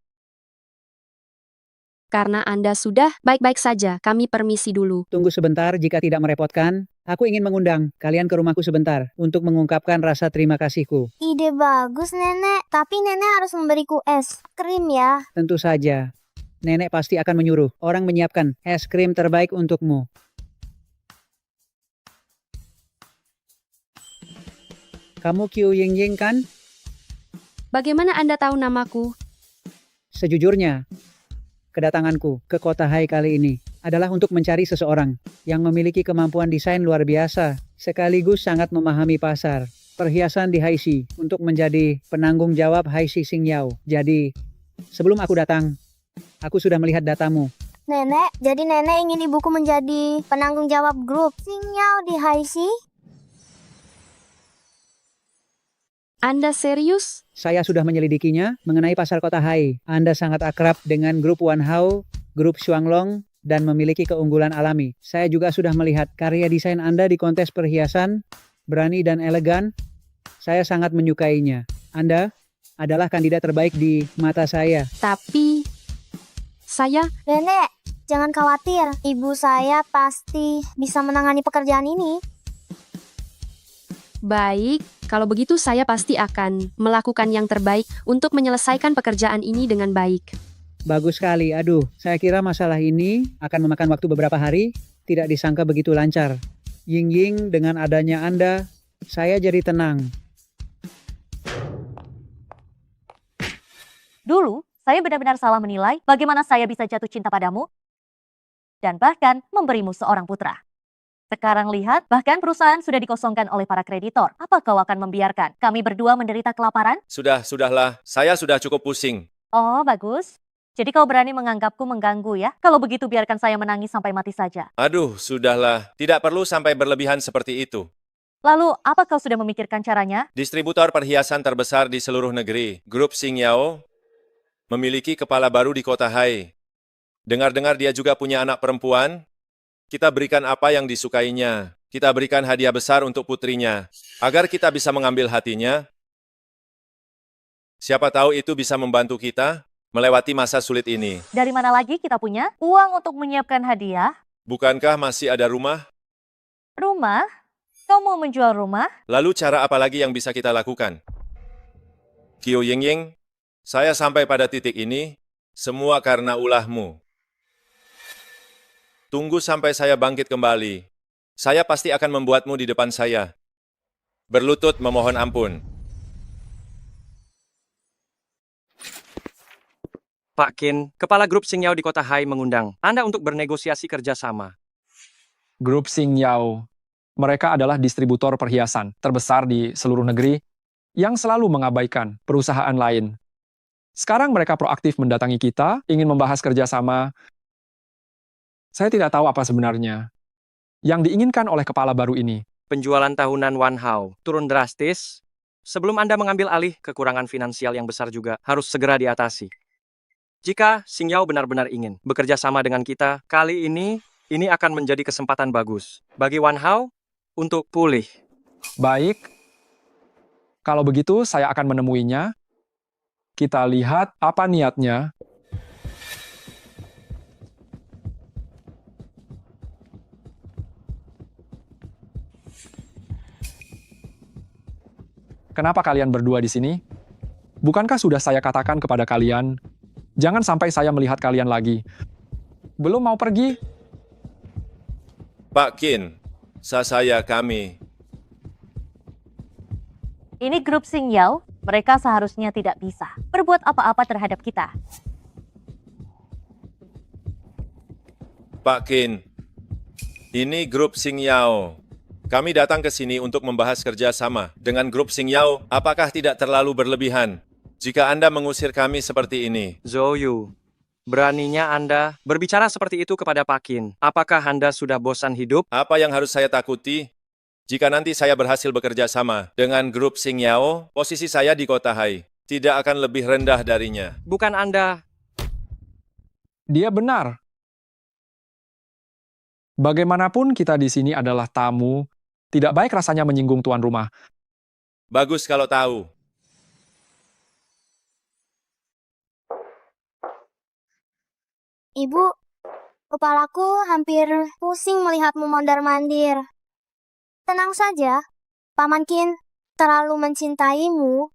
Karena Anda sudah baik-baik saja, kami permisi dulu. Tunggu sebentar jika tidak merepotkan. Aku ingin mengundang kalian ke rumahku sebentar untuk mengungkapkan rasa terima kasihku. Ide bagus, Nenek. Tapi Nenek harus memberiku es krim ya. Tentu saja. Nenek pasti akan menyuruh orang menyiapkan es krim terbaik untukmu. Kamu Qiu Yingying kan? Bagaimana Anda tahu namaku? Sejujurnya, kedatanganku ke kota Hai kali ini adalah untuk mencari seseorang yang memiliki kemampuan desain luar biasa, sekaligus sangat memahami pasar perhiasan di Haixi untuk menjadi penanggung jawab Haixi Xingyao. Jadi, sebelum aku datang, aku sudah melihat datamu. Nenek, jadi Nenek ingin ibuku menjadi penanggung jawab grup Xingyao di Haixi? Anda serius? Saya sudah menyelidikinya mengenai pasar kota Hai. Anda sangat akrab dengan grup Wanhao, grup Xuanglong, dan memiliki keunggulan alami. Saya juga sudah melihat karya desain Anda di kontes perhiasan, berani dan elegan. Saya sangat menyukainya. Anda adalah kandidat terbaik di mata saya. Tapi, Nenek, jangan khawatir. Ibu saya pasti bisa menangani pekerjaan ini. Baik, kalau begitu saya pasti akan melakukan yang terbaik untuk menyelesaikan pekerjaan ini dengan baik. Bagus sekali. Aduh, saya kira masalah ini akan memakan waktu beberapa hari. Tidak disangka begitu lancar. Ying-Ying, dengan adanya Anda, saya jadi tenang. Dulu, saya benar-benar salah menilai bagaimana saya bisa jatuh cinta padamu dan bahkan memberimu seorang putra. Sekarang lihat, bahkan perusahaan sudah dikosongkan oleh para kreditor. Apa kau akan membiarkan kami berdua menderita kelaparan? Sudahlah. Saya sudah cukup pusing. Oh, bagus. Jadi kau berani menganggapku mengganggu ya? Kalau begitu biarkan saya menangis sampai mati saja. Aduh, sudahlah. Tidak perlu sampai berlebihan seperti itu. Lalu, apa kau sudah memikirkan caranya? Distributor perhiasan terbesar di seluruh negeri, Grup Xingyao, memiliki kepala baru di kota Hai. Dengar-dengar dia juga punya anak perempuan. Kita berikan apa yang disukainya. Kita berikan hadiah besar untuk putrinya. Agar kita bisa mengambil hatinya, Siapa tahu itu bisa membantu kita melewati masa sulit ini. Dari mana lagi kita punya uang untuk menyiapkan hadiah? Bukankah masih ada rumah? Rumah? Kau mau menjual rumah? Lalu cara apa lagi yang bisa kita lakukan? Qiu Yingying, saya sampai pada titik ini, semua karena ulahmu. Tunggu sampai saya bangkit kembali. Saya pasti akan membuatmu di depan saya. Berlutut memohon ampun. Pak Qin, Kepala Grup Xingyao di Kota Hai mengundang Anda untuk bernegosiasi kerjasama. Grup Xingyao, mereka adalah distributor perhiasan terbesar di seluruh negeri yang selalu mengabaikan perusahaan lain. Sekarang mereka proaktif mendatangi kita, ingin membahas kerjasama. Saya tidak tahu apa sebenarnya yang diinginkan oleh kepala baru ini. Penjualan tahunan Wan Hao turun drastis. Sebelum Anda mengambil alih, kekurangan finansial yang besar juga harus segera diatasi. Jika Xingyao benar-benar ingin bekerja sama dengan kita, kali ini akan menjadi kesempatan bagus bagi Wan Hao untuk pulih. Baik, kalau begitu saya akan menemuinya. Kita lihat apa niatnya. Kenapa kalian berdua di sini? Bukankah sudah saya katakan kepada kalian, jangan sampai saya melihat kalian lagi. Belum mau pergi? Pak Qin, kami. Ini grup Xingyao, mereka seharusnya tidak bisa berbuat apa-apa terhadap kita. Pak Qin, ini grup Xingyao. Kami datang ke sini untuk membahas kerjasama dengan grup Xingyao. Apakah tidak terlalu berlebihan jika Anda mengusir kami seperti ini? Zhou Yu, beraninya Anda berbicara seperti itu kepada Pak Qin. Apakah Anda sudah bosan hidup? Apa yang harus saya takuti? Jika nanti saya berhasil bekerja sama dengan grup Xingyao, posisi saya di Kota Hai tidak akan lebih rendah darinya. Bukan Anda. Dia benar. Bagaimanapun kita di sini adalah tamu, tidak baik rasanya menyinggung tuan rumah. Bagus kalau tahu. Ibu, kepalaku hampir pusing melihatmu mondar-mandir. Tenang saja, Paman Qin terlalu mencintaimu.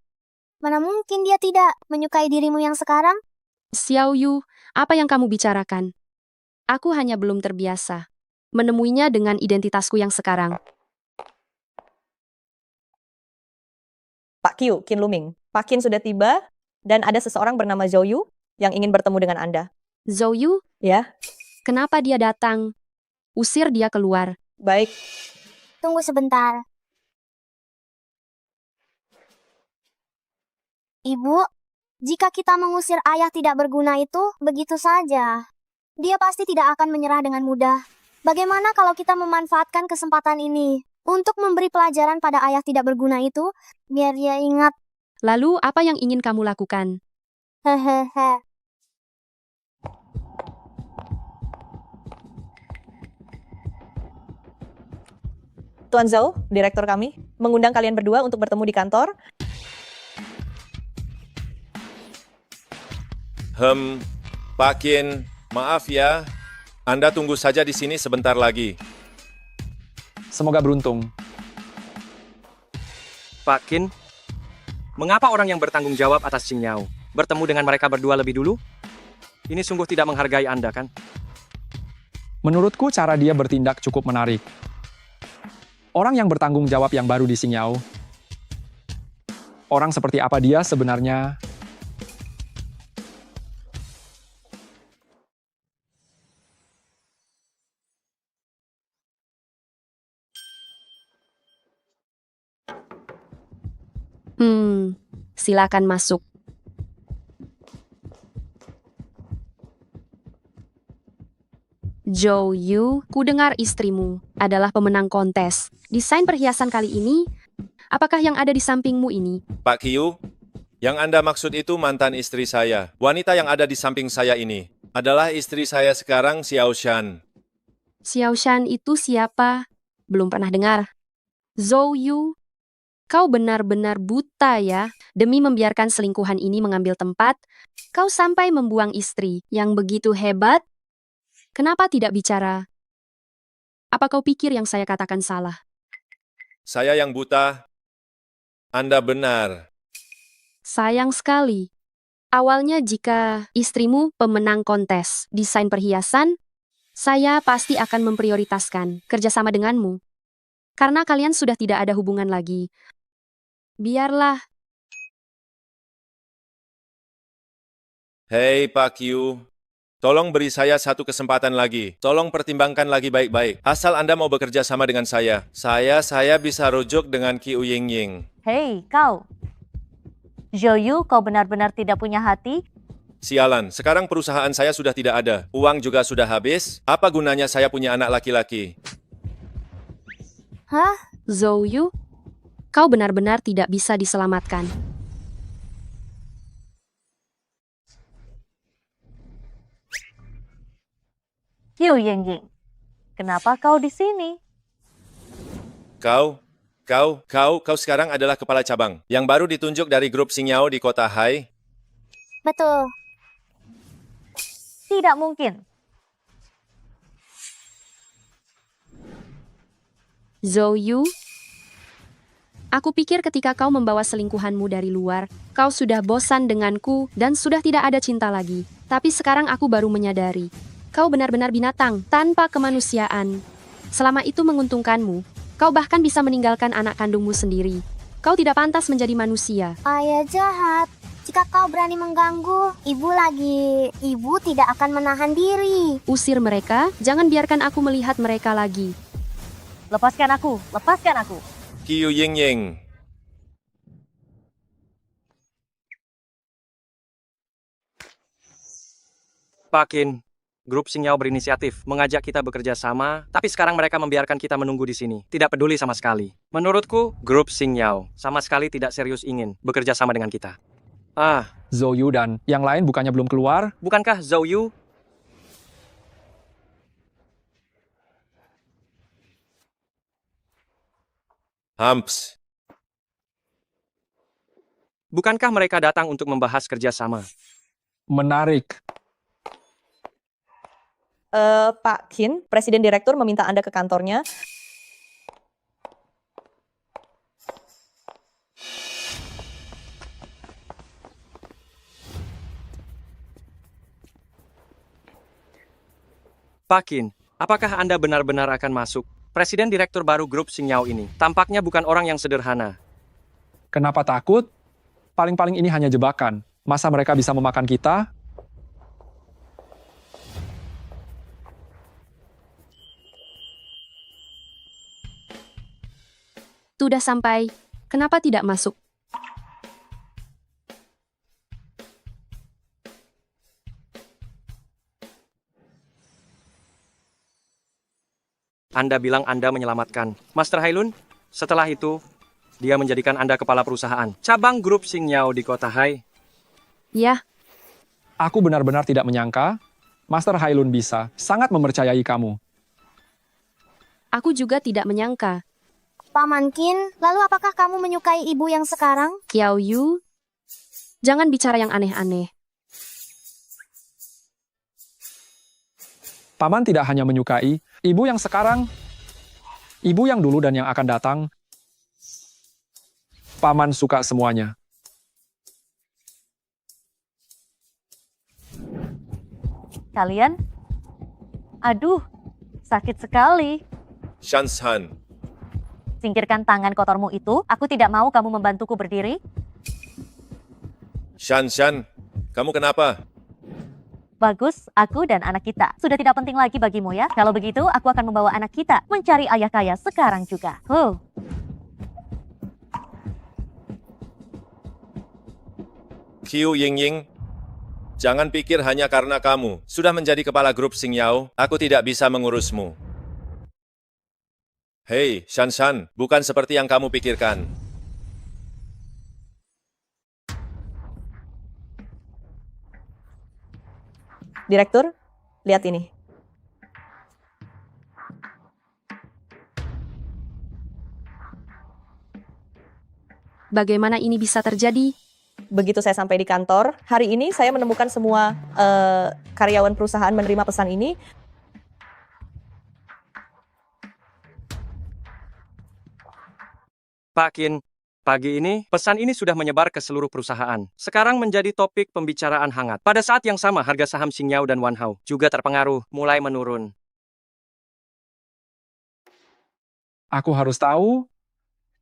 Mana mungkin dia tidak menyukai dirimu yang sekarang? Xiao Yu, apa yang kamu bicarakan? Aku hanya belum terbiasa menemuinya dengan identitasku yang sekarang. Pak Qiu, Qin Luming. Pak Qin sudah tiba dan ada seseorang bernama Zhou Yu yang ingin bertemu dengan Anda. Zhou Yu? Ya. Kenapa dia datang? Usir dia keluar. Baik. Tunggu sebentar. Ibu, jika kita mengusir ayah tidak berguna itu, begitu saja. Dia pasti tidak akan menyerah dengan mudah. Bagaimana kalau kita memanfaatkan kesempatan ini untuk memberi pelajaran pada ayah tidak berguna itu, biar dia ingat. Lalu, apa yang ingin kamu lakukan? Hehehe. Tuan Zhou, direktur kami, mengundang kalian berdua untuk bertemu di kantor. Pak Qin, maaf ya. Anda tunggu saja di sini sebentar lagi. Semoga beruntung. Pak Qin, mengapa orang yang bertanggung jawab atas Xingyao bertemu dengan mereka berdua lebih dulu? Ini sungguh tidak menghargai Anda, kan? Menurutku cara dia bertindak cukup menarik. Orang yang bertanggung jawab yang baru di Xingyao. Orang seperti apa dia sebenarnya? Silakan masuk. Zhou Yu, kudengar istrimu adalah pemenang kontes desain perhiasan kali ini. Apakah yang ada di sampingmu ini? Pak Qiu, yang Anda maksud itu mantan istri saya. Wanita yang ada di samping saya ini adalah istri saya sekarang, Xiao Shan. Xiao Shan itu siapa? Belum pernah dengar. Zhou Yu, Kau benar-benar buta ya. Demi membiarkan selingkuhan ini mengambil tempat, kau sampai membuang istri yang begitu hebat. Kenapa tidak bicara? Apa kau pikir yang saya katakan salah? Saya yang buta. Anda benar. Sayang sekali. Awalnya jika istrimu pemenang kontes desain perhiasan, saya pasti akan memprioritaskan kerjasama denganmu. Karena kalian sudah tidak ada hubungan lagi. Biarlah. Hei Pak Q, tolong beri saya satu kesempatan lagi. Tolong pertimbangkan lagi baik-baik. Asal Anda mau bekerja sama dengan saya bisa rujuk dengan Q Ying. Hei, kau. Zhou, kau benar-benar tidak punya hati? Sialan, sekarang perusahaan saya sudah tidak ada. Uang juga sudah habis. Apa gunanya saya punya anak laki-laki? Hah? Zhou, kau benar-benar tidak bisa diselamatkan. Qiu Yingying, kenapa kau di sini? Kau sekarang adalah kepala cabang yang baru ditunjuk dari grup Xingyao di kota Hai. Betul. Tidak mungkin. Zhou, aku pikir ketika kau membawa selingkuhanmu dari luar, kau sudah bosan denganku dan sudah tidak ada cinta lagi. Tapi sekarang aku baru menyadari, kau benar-benar binatang tanpa kemanusiaan. Selama itu menguntungkanmu, kau bahkan bisa meninggalkan anak kandungmu sendiri. Kau tidak pantas menjadi manusia. Ayah jahat. Jika kau berani mengganggu, ibu tidak akan menahan diri. Usir mereka, jangan biarkan aku melihat mereka lagi. Lepaskan aku, lepaskan aku. Qiu Ying. Pak Qin, grup Xingyao berinisiatif mengajak kita bekerja sama, tapi sekarang mereka membiarkan kita menunggu di sini. Tidak peduli sama sekali. Menurutku, grup Xingyao sama sekali tidak serius ingin bekerja sama dengan kita. Zhou dan yang lain bukannya belum keluar? Bukankah Zhou Yu? Hamps. Bukankah mereka datang untuk membahas kerjasama? Menarik. Pak Qin, Presiden Direktur meminta Anda ke kantornya. Pak Qin, apakah Anda benar-benar akan masuk? Presiden Direktur baru grup Xingyao ini tampaknya bukan orang yang sederhana. Kenapa takut? Paling-paling ini hanya jebakan. Masa mereka bisa memakan kita? Sudah sampai. Kenapa tidak masuk? Anda bilang Anda menyelamatkan Master Hailun. Setelah itu, dia menjadikan Anda kepala perusahaan cabang grup Xingyao di kota Hai. Ya. Aku benar-benar tidak menyangka Master Hailun bisa sangat mempercayai kamu. Aku juga tidak menyangka. Paman Qin, lalu apakah kamu menyukai ibu yang sekarang? Qiao Yu, jangan bicara yang aneh-aneh. Paman tidak hanya menyukai ibu yang sekarang, ibu yang dulu dan yang akan datang. Paman suka semuanya. Kalian? Aduh, sakit sekali. Shanshan. Singkirkan tangan kotormu itu. Aku tidak mau kamu membantuku berdiri. Shanshan, kamu kenapa? Bagus, aku dan anak kita. Sudah tidak penting lagi bagimu ya. Kalau begitu, aku akan membawa anak kita mencari ayah kaya sekarang juga. Qiu Ying, jangan pikir hanya karena kamu sudah menjadi kepala grup Xingyao, aku tidak bisa mengurusmu. Hei, Shanshan, bukan seperti yang kamu pikirkan. Direktur, lihat ini. Bagaimana ini bisa terjadi? Begitu saya sampai di kantor, hari ini saya menemukan semua karyawan perusahaan menerima pesan ini. Pak Kin, pagi ini pesan ini sudah menyebar ke seluruh perusahaan. Sekarang menjadi topik pembicaraan hangat. Pada saat yang sama, harga saham Xingyao dan Wanhao juga terpengaruh, mulai menurun. Aku harus tahu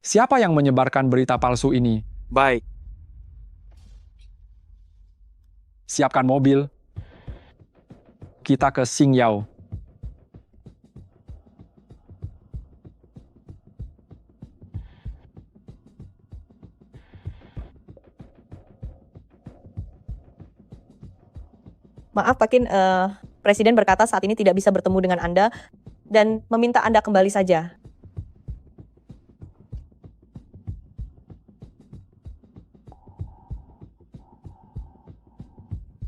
siapa yang menyebarkan berita palsu ini. Baik. Siapkan mobil. Kita ke Xingyao. Maaf Pak Kin, Presiden berkata saat ini tidak bisa bertemu dengan Anda dan meminta Anda kembali saja.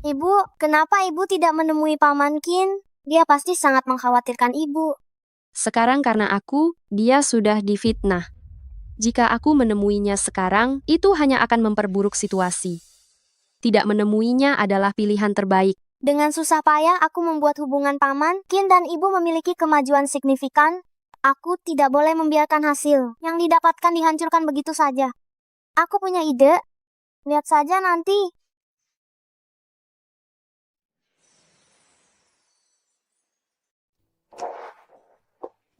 Ibu, kenapa ibu tidak menemui Paman Qin? Dia pasti sangat mengkhawatirkan ibu. Sekarang karena dia sudah difitnah. Jika aku menemuinya sekarang, itu hanya akan memperburuk situasi. Tidak menemuinya adalah pilihan terbaik. Dengan susah payah aku membuat hubungan Paman Qin dan ibu memiliki kemajuan signifikan. Aku tidak boleh membiarkan hasil yang didapatkan dihancurkan begitu saja. Aku punya ide. Lihat saja nanti.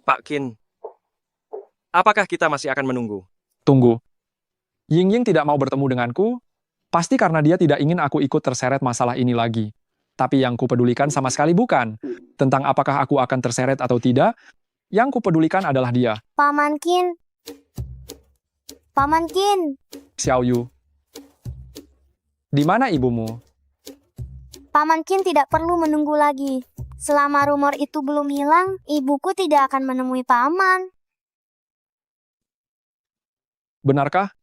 Pak Kin, apakah kita masih akan menunggu? Tunggu. Ying tidak mau bertemu denganku, pasti karena dia tidak ingin aku ikut terseret masalah ini lagi. Tapi yang kupedulikan sama sekali bukan tentang apakah aku akan terseret atau tidak. Yang kupedulikan adalah dia. Paman Qin. Paman Qin. Xiao Yu. Di mana ibumu? Paman Qin tidak perlu menunggu lagi. Selama rumor itu belum hilang, ibuku tidak akan menemui Paman. Benarkah?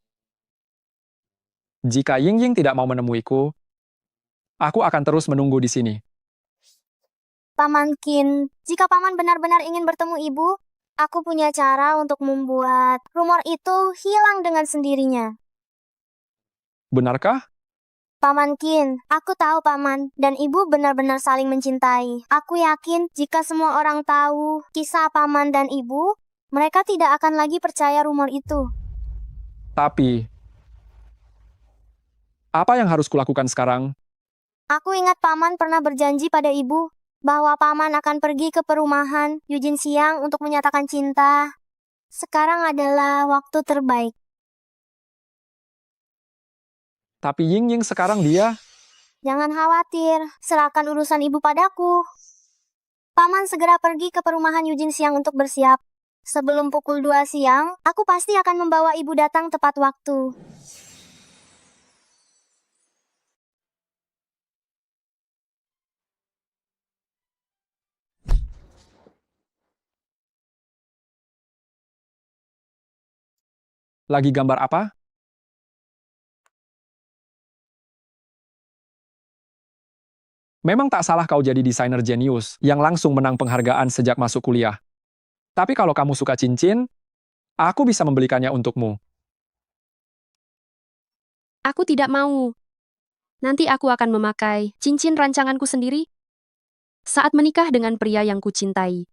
Jika Ying tidak mau menemuiku, aku akan terus menunggu di sini. Paman Qin, jika Paman benar-benar ingin bertemu ibu, aku punya cara untuk membuat rumor itu hilang dengan sendirinya. Benarkah? Paman Qin, aku tahu Paman dan Ibu benar-benar saling mencintai. Aku yakin jika semua orang tahu kisah Paman dan Ibu, mereka tidak akan lagi percaya rumor itu. Tapi, apa yang harus kulakukan sekarang? Aku ingat Paman pernah berjanji pada Ibu bahwa Paman akan pergi ke perumahan Yujin Siang untuk menyatakan cinta. Sekarang adalah waktu terbaik. Tapi Ying sekarang dia... Jangan khawatir, serahkan urusan ibu padaku. Paman segera pergi ke perumahan Yujin Siang untuk bersiap. Sebelum pukul 2 siang, aku pasti akan membawa ibu datang tepat waktu. Lagi gambar apa? Memang tak salah kau jadi desainer jenius yang langsung menang penghargaan sejak masuk kuliah. Tapi kalau kamu suka cincin, aku bisa membelikannya untukmu. Aku tidak mau. Nanti aku akan memakai cincin rancanganku sendiri saat menikah dengan pria yang kucintai.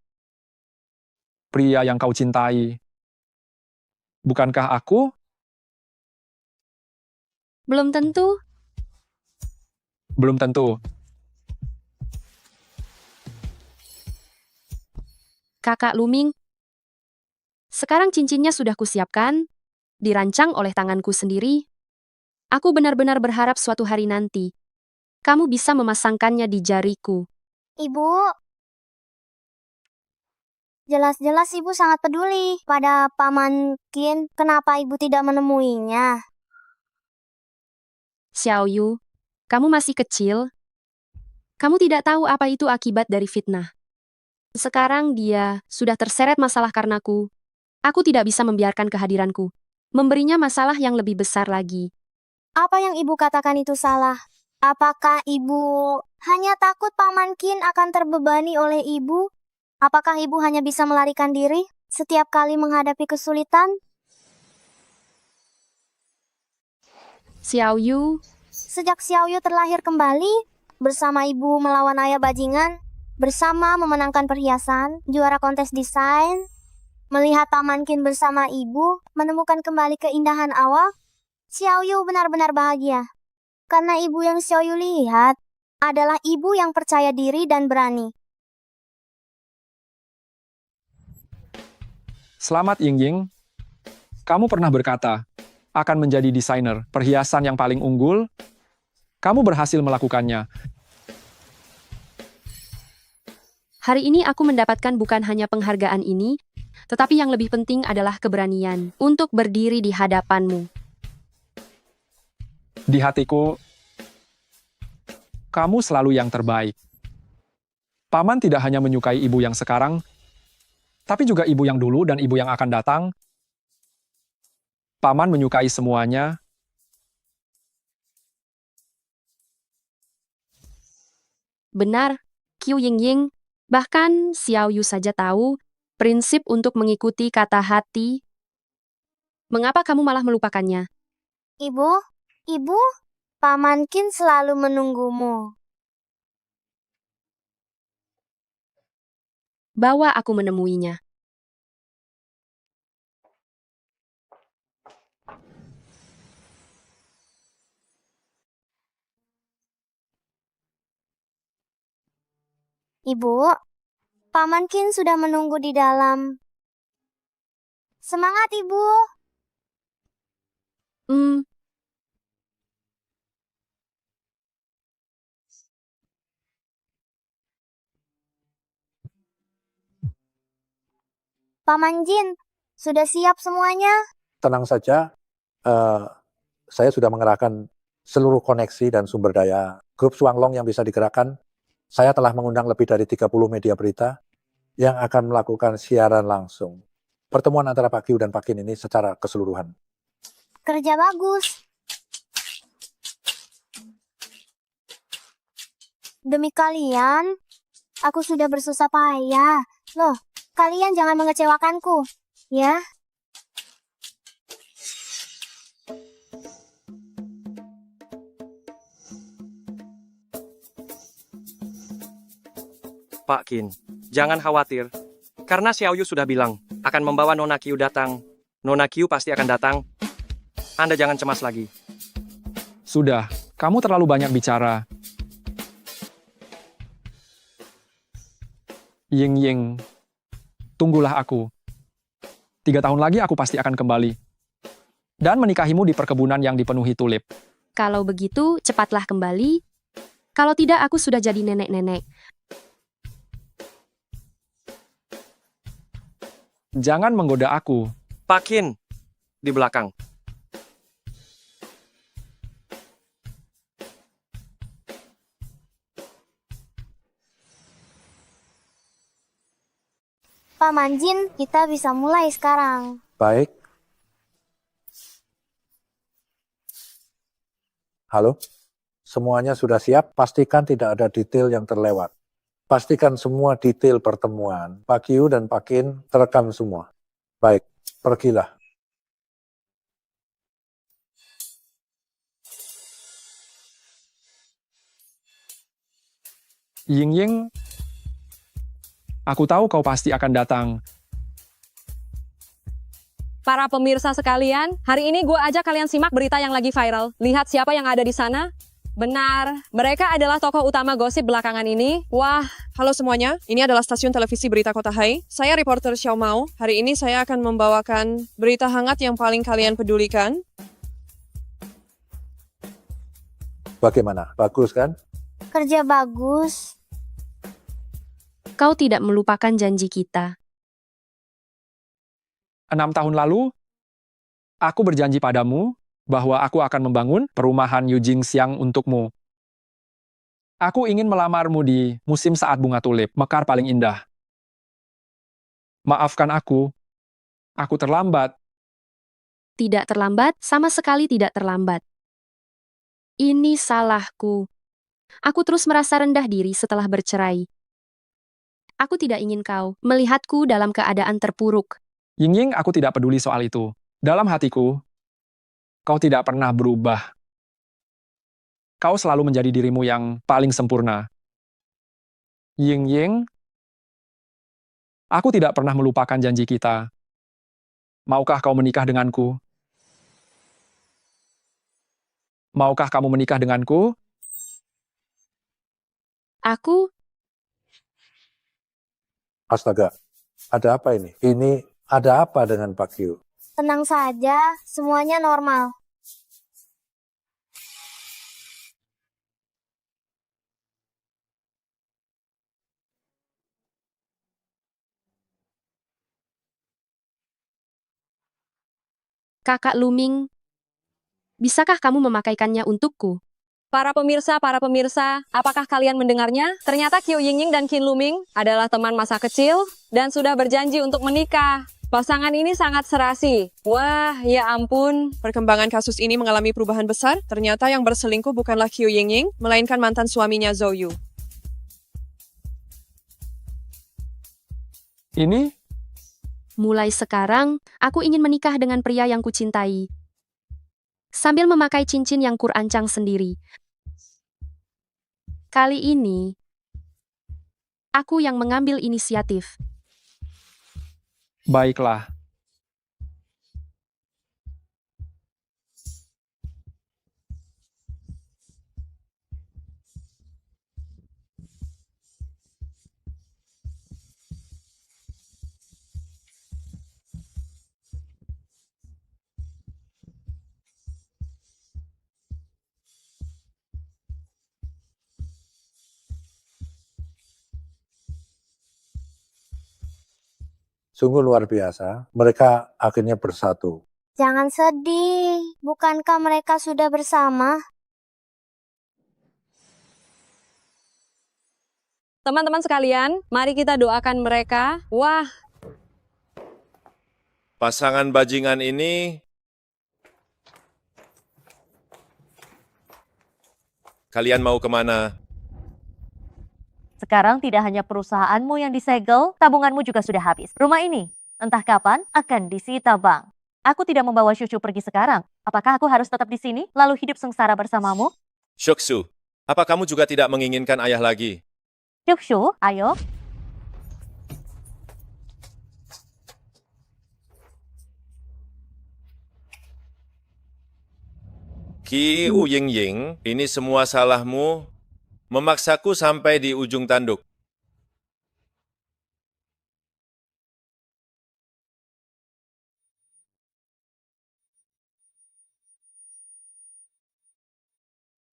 Pria yang kau cintai. Bukankah aku? Belum tentu. Belum tentu. Kakak Luming, sekarang cincinnya sudah kusiapkan, dirancang oleh tanganku sendiri. Aku benar-benar berharap suatu hari nanti, kamu bisa memasangkannya di jariku. Ibu, jelas-jelas ibu sangat peduli pada Paman Qin. Kenapa ibu tidak menemuinya? Xiao Yu, kamu masih kecil. Kamu tidak tahu apa itu akibat dari fitnah. Sekarang dia sudah terseret masalah karenaku. Aku tidak bisa membiarkan kehadiranku memberinya masalah yang lebih besar lagi. Apa yang ibu katakan itu salah? Apakah ibu hanya takut Paman Qin akan terbebani oleh ibu? Apakah ibu hanya bisa melarikan diri setiap kali menghadapi kesulitan? Xiao Yu, Sejak Xiao Yu terlahir kembali, bersama ibu melawan ayah bajingan, bersama memenangkan perhiasan, juara kontes desain, melihat Paman Qin bersama ibu, menemukan kembali keindahan awal, Xiao Yu benar-benar bahagia. Karena ibu yang Xiao Yu lihat adalah ibu yang percaya diri dan berani. Selamat Ying-Ying. Kamu pernah berkata akan menjadi desainer perhiasan yang paling unggul. Kamu berhasil melakukannya. hari ini aku mendapatkan bukan hanya penghargaan ini, tetapi yang lebih penting adalah keberanian untuk berdiri di hadapanmu. Di hatiku, kamu selalu yang terbaik. Paman tidak hanya menyukai ibu yang sekarang, tapi juga ibu yang dulu dan ibu yang akan datang. Paman menyukai semuanya. Benar, Qiu Yingying. Bahkan Xiao Yu saja tahu prinsip untuk mengikuti kata hati. Mengapa kamu malah melupakannya? Ibu, Paman Qin selalu menunggumu. Bawa aku menemuinya. Ibu, Paman Qin sudah menunggu di dalam. Semangat, Ibu. Paman Jin, sudah siap semuanya? Tenang saja, saya sudah mengerahkan seluruh koneksi dan sumber daya grup Shuanglong yang bisa digerakkan. Saya telah mengundang lebih dari 30 media berita yang akan melakukan siaran langsung. Pertemuan antara Pak Qiu dan Pak Qin ini secara keseluruhan. Kerja bagus. Demi kalian, aku sudah bersusah payah. Loh, kalian jangan mengecewakanku, ya. Pak Qin, jangan khawatir. Karena Xiao Yu sudah bilang, akan membawa Nona Qiu datang. Nona Qiu pasti akan datang. Anda jangan cemas lagi. Sudah, kamu terlalu banyak bicara. Ying-Ying, tunggulah aku. 3 tahun lagi aku pasti akan kembali. Dan menikahimu di perkebunan yang dipenuhi tulip. Kalau begitu, cepatlah kembali. Kalau tidak, aku sudah jadi nenek-nenek. Jangan menggoda aku. Pak Qin, di belakang. Paman Jin, kita bisa mulai sekarang. Baik. Halo? Semuanya sudah siap? Pastikan tidak ada detail yang terlewat. Pastikan semua detail pertemuan Pak Qiu dan Pak Qin terekam semua. Baik, pergilah. Ying-Ying, aku tahu kau pasti akan datang. Para pemirsa sekalian, hari ini gue ajak kalian simak berita yang lagi viral. Lihat siapa yang ada di sana. Benar, mereka adalah tokoh utama gosip belakangan ini. Wah, halo semuanya. Ini adalah stasiun televisi Berita Kota Hai. Saya reporter Xiao Mao. Hari ini saya akan membawakan berita hangat yang paling kalian pedulikan. Bagaimana? Bagus kan? Kerja bagus. Kau tidak melupakan janji kita. 6 tahun lalu, aku berjanji padamu bahwa aku akan membangun perumahan Yu Jingxiang untukmu. Aku ingin melamarmu di musim saat bunga tulip mekar paling indah. Maafkan aku terlambat. Tidak terlambat, sama sekali tidak terlambat. Ini salahku. Aku terus merasa rendah diri setelah bercerai. Aku tidak ingin kau melihatku dalam keadaan terpuruk. Ying-Ying, aku tidak peduli soal itu. Dalam hatiku, kau tidak pernah berubah. Kau selalu menjadi dirimu yang paling sempurna. Ying-Ying, aku tidak pernah melupakan janji kita. Maukah kau menikah denganku? Maukah kamu menikah denganku? Aku, Astaga, ada apa ini? Ini ada apa dengan Pak Q? Tenang saja, semuanya normal. Kakak Luming, bisakah kamu memakaikannya untukku? Para pemirsa, apakah kalian mendengarnya? Ternyata Qiu Yingying dan Qin Luming adalah teman masa kecil dan sudah berjanji untuk menikah. Pasangan ini sangat serasi. Wah, ya ampun. Perkembangan kasus ini mengalami perubahan besar. Ternyata yang berselingkuh bukanlah Qiu Yingying, melainkan mantan suaminya Zhou Yu. Ini? Mulai sekarang, aku ingin menikah dengan pria yang kucintai. Sambil memakai cincin yang kurancang sendiri. Kali ini, aku yang mengambil inisiatif. Baiklah. Sungguh luar biasa, mereka akhirnya bersatu. Jangan sedih, bukankah mereka sudah bersama? Teman-teman sekalian, mari kita doakan mereka. Wah, Pasangan bajingan ini kalian mau kemana? Sekarang tidak hanya perusahaanmu yang disegel, tabunganmu juga sudah habis. Rumah ini, entah kapan, akan disita bank. Aku tidak membawa Shushu pergi sekarang. Apakah aku harus tetap di sini, lalu hidup sengsara bersamamu? Shuksu, apa kamu juga tidak menginginkan ayah lagi? Shushu, ayo. Qiu Yingying, ini semua salahmu, memaksaku sampai di ujung tanduk.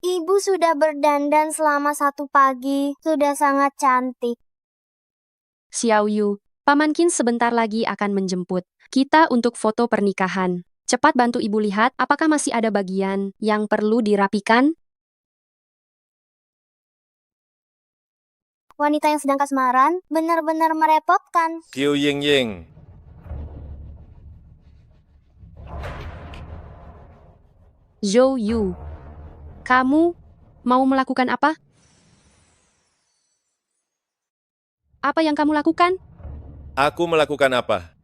Ibu sudah berdandan selama 1 pagi, sudah sangat cantik. Xiao Yu, Paman Qin sebentar lagi akan menjemput kita untuk foto pernikahan. Cepat bantu ibu lihat apakah masih ada bagian yang perlu dirapikan. Wanita yang sedang kasmaran benar-benar merepotkan. Qiu Yingying, Zhou Yu, kamu mau melakukan apa? Apa yang kamu lakukan? aku melakukan apa?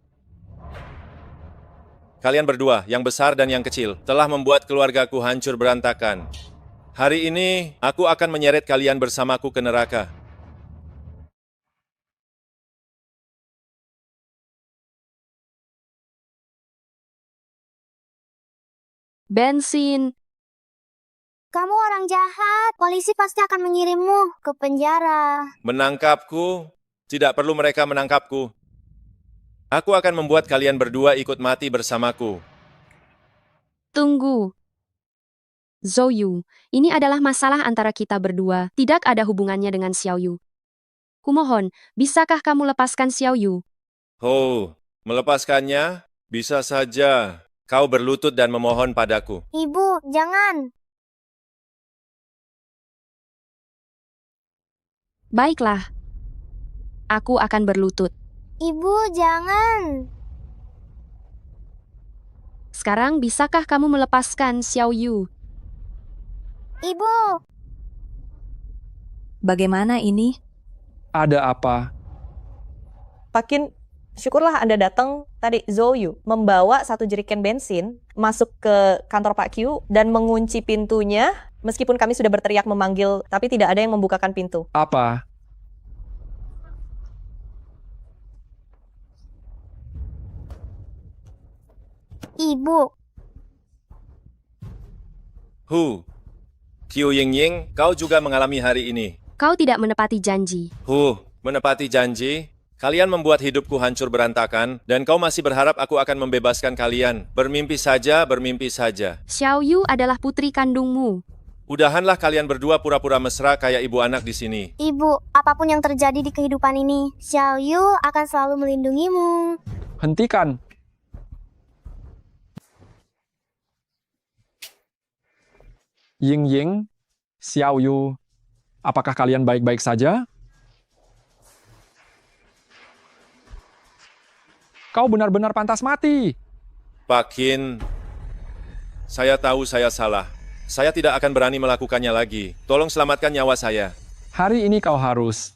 Kalian berdua, yang besar dan yang kecil, telah membuat keluargaku hancur berantakan. Hari ini, aku akan menyeret kalian bersamaku ke neraka. Bensin. Kamu orang jahat, polisi pasti akan mengirimmu ke penjara. Menangkapku, tidak perlu mereka menangkapku. Aku akan membuat kalian berdua ikut mati bersamaku. Tunggu. Zhou Yu, ini adalah masalah antara kita berdua, tidak ada hubungannya dengan Xiao Yu. Kumohon, bisakah kamu lepaskan Xiao Yu? Oh, melepaskannya? Bisa saja. Kau berlutut dan memohon padaku. Ibu, jangan. Baiklah. Aku akan berlutut. Ibu, jangan. Sekarang bisakah kamu melepaskan Xiao Yu? Ibu. Bagaimana ini? Ada apa? Pak Qin, syukurlah Anda datang. Tadi Zhou Yu membawa 1 jerigen bensin masuk ke kantor Pak Q dan mengunci pintunya Meskipun kami sudah berteriak memanggil, tapi tidak ada yang membukakan pintu. Apa? Ibu, Hu, Qiu Yingying, kau juga mengalami hari ini. Kau tidak menepati janji. Hu, menepati janji. Kalian membuat hidupku hancur berantakan, dan kau masih berharap aku akan membebaskan kalian. Bermimpi saja, bermimpi saja. Xiao Yu adalah putri kandungmu. Udahanlah kalian berdua pura-pura mesra kayak ibu anak di sini. ibu, apapun yang terjadi di kehidupan ini, Xiao Yu akan selalu melindungimu. Hentikan. Ying Ying, Xiao Yu, apakah kalian baik-baik saja? Kau benar-benar pantas mati. Pak Qin, saya tahu saya salah. Saya tidak akan berani melakukannya lagi. Tolong selamatkan nyawa saya. Hari ini kau harus.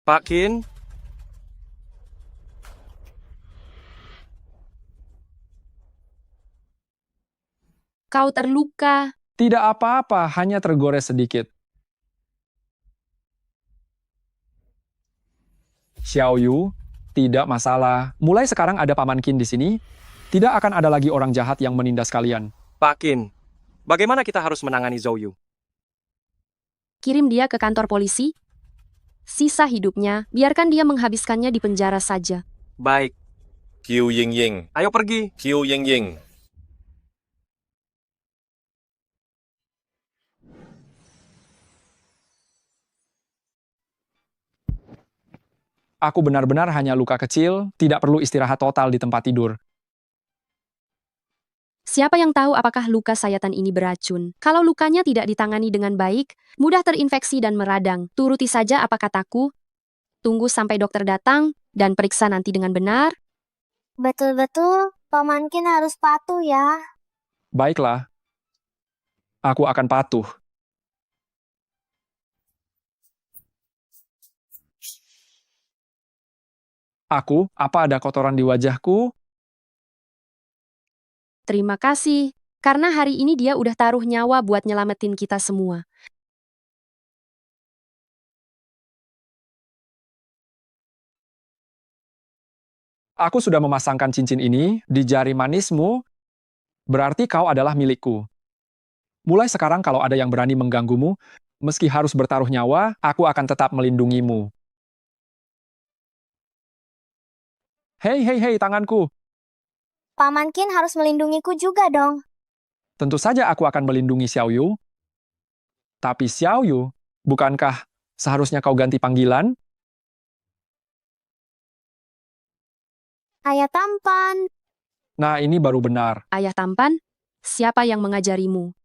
Pak Qin, Kau terluka. Tidak apa-apa, hanya tergores sedikit. Xiao Yu, tidak masalah. Mulai sekarang ada Paman Qin di sini. Tidak akan ada lagi orang jahat yang menindas kalian. Pak Qin, bagaimana kita harus menangani Zhou Yu? Kirim dia ke kantor polisi. Sisa hidupnya, biarkan dia menghabiskannya di penjara saja. Baik. Qiu Yingying. Ayo pergi. Qiu Yingying. Aku benar-benar hanya luka kecil, tidak perlu istirahat total di tempat tidur. Siapa yang tahu apakah luka sayatan ini beracun? Kalau lukanya tidak ditangani dengan baik, mudah terinfeksi dan meradang. Turuti saja apa kataku. Tunggu sampai dokter datang, dan periksa nanti dengan benar. Betul-betul, Paman Qin harus patuh ya. Baiklah. Aku akan patuh. Apa ada kotoran di wajahku? Terima kasih, karena hari ini dia udah taruh nyawa buat nyelamatin kita semua. Aku sudah memasangkan cincin ini di jari manismu, berarti kau adalah milikku. Mulai sekarang kalau ada yang berani mengganggumu, meski harus bertaruh nyawa, aku akan tetap melindungimu. Hei, hei, hei, tanganku. Paman Qin harus melindungiku juga dong. Tentu saja aku akan melindungi Xiao Yu. Tapi Xiao Yu, bukankah seharusnya kau ganti panggilan? Ayah tampan. Nah, ini baru benar. Ayah tampan, siapa yang mengajarimu?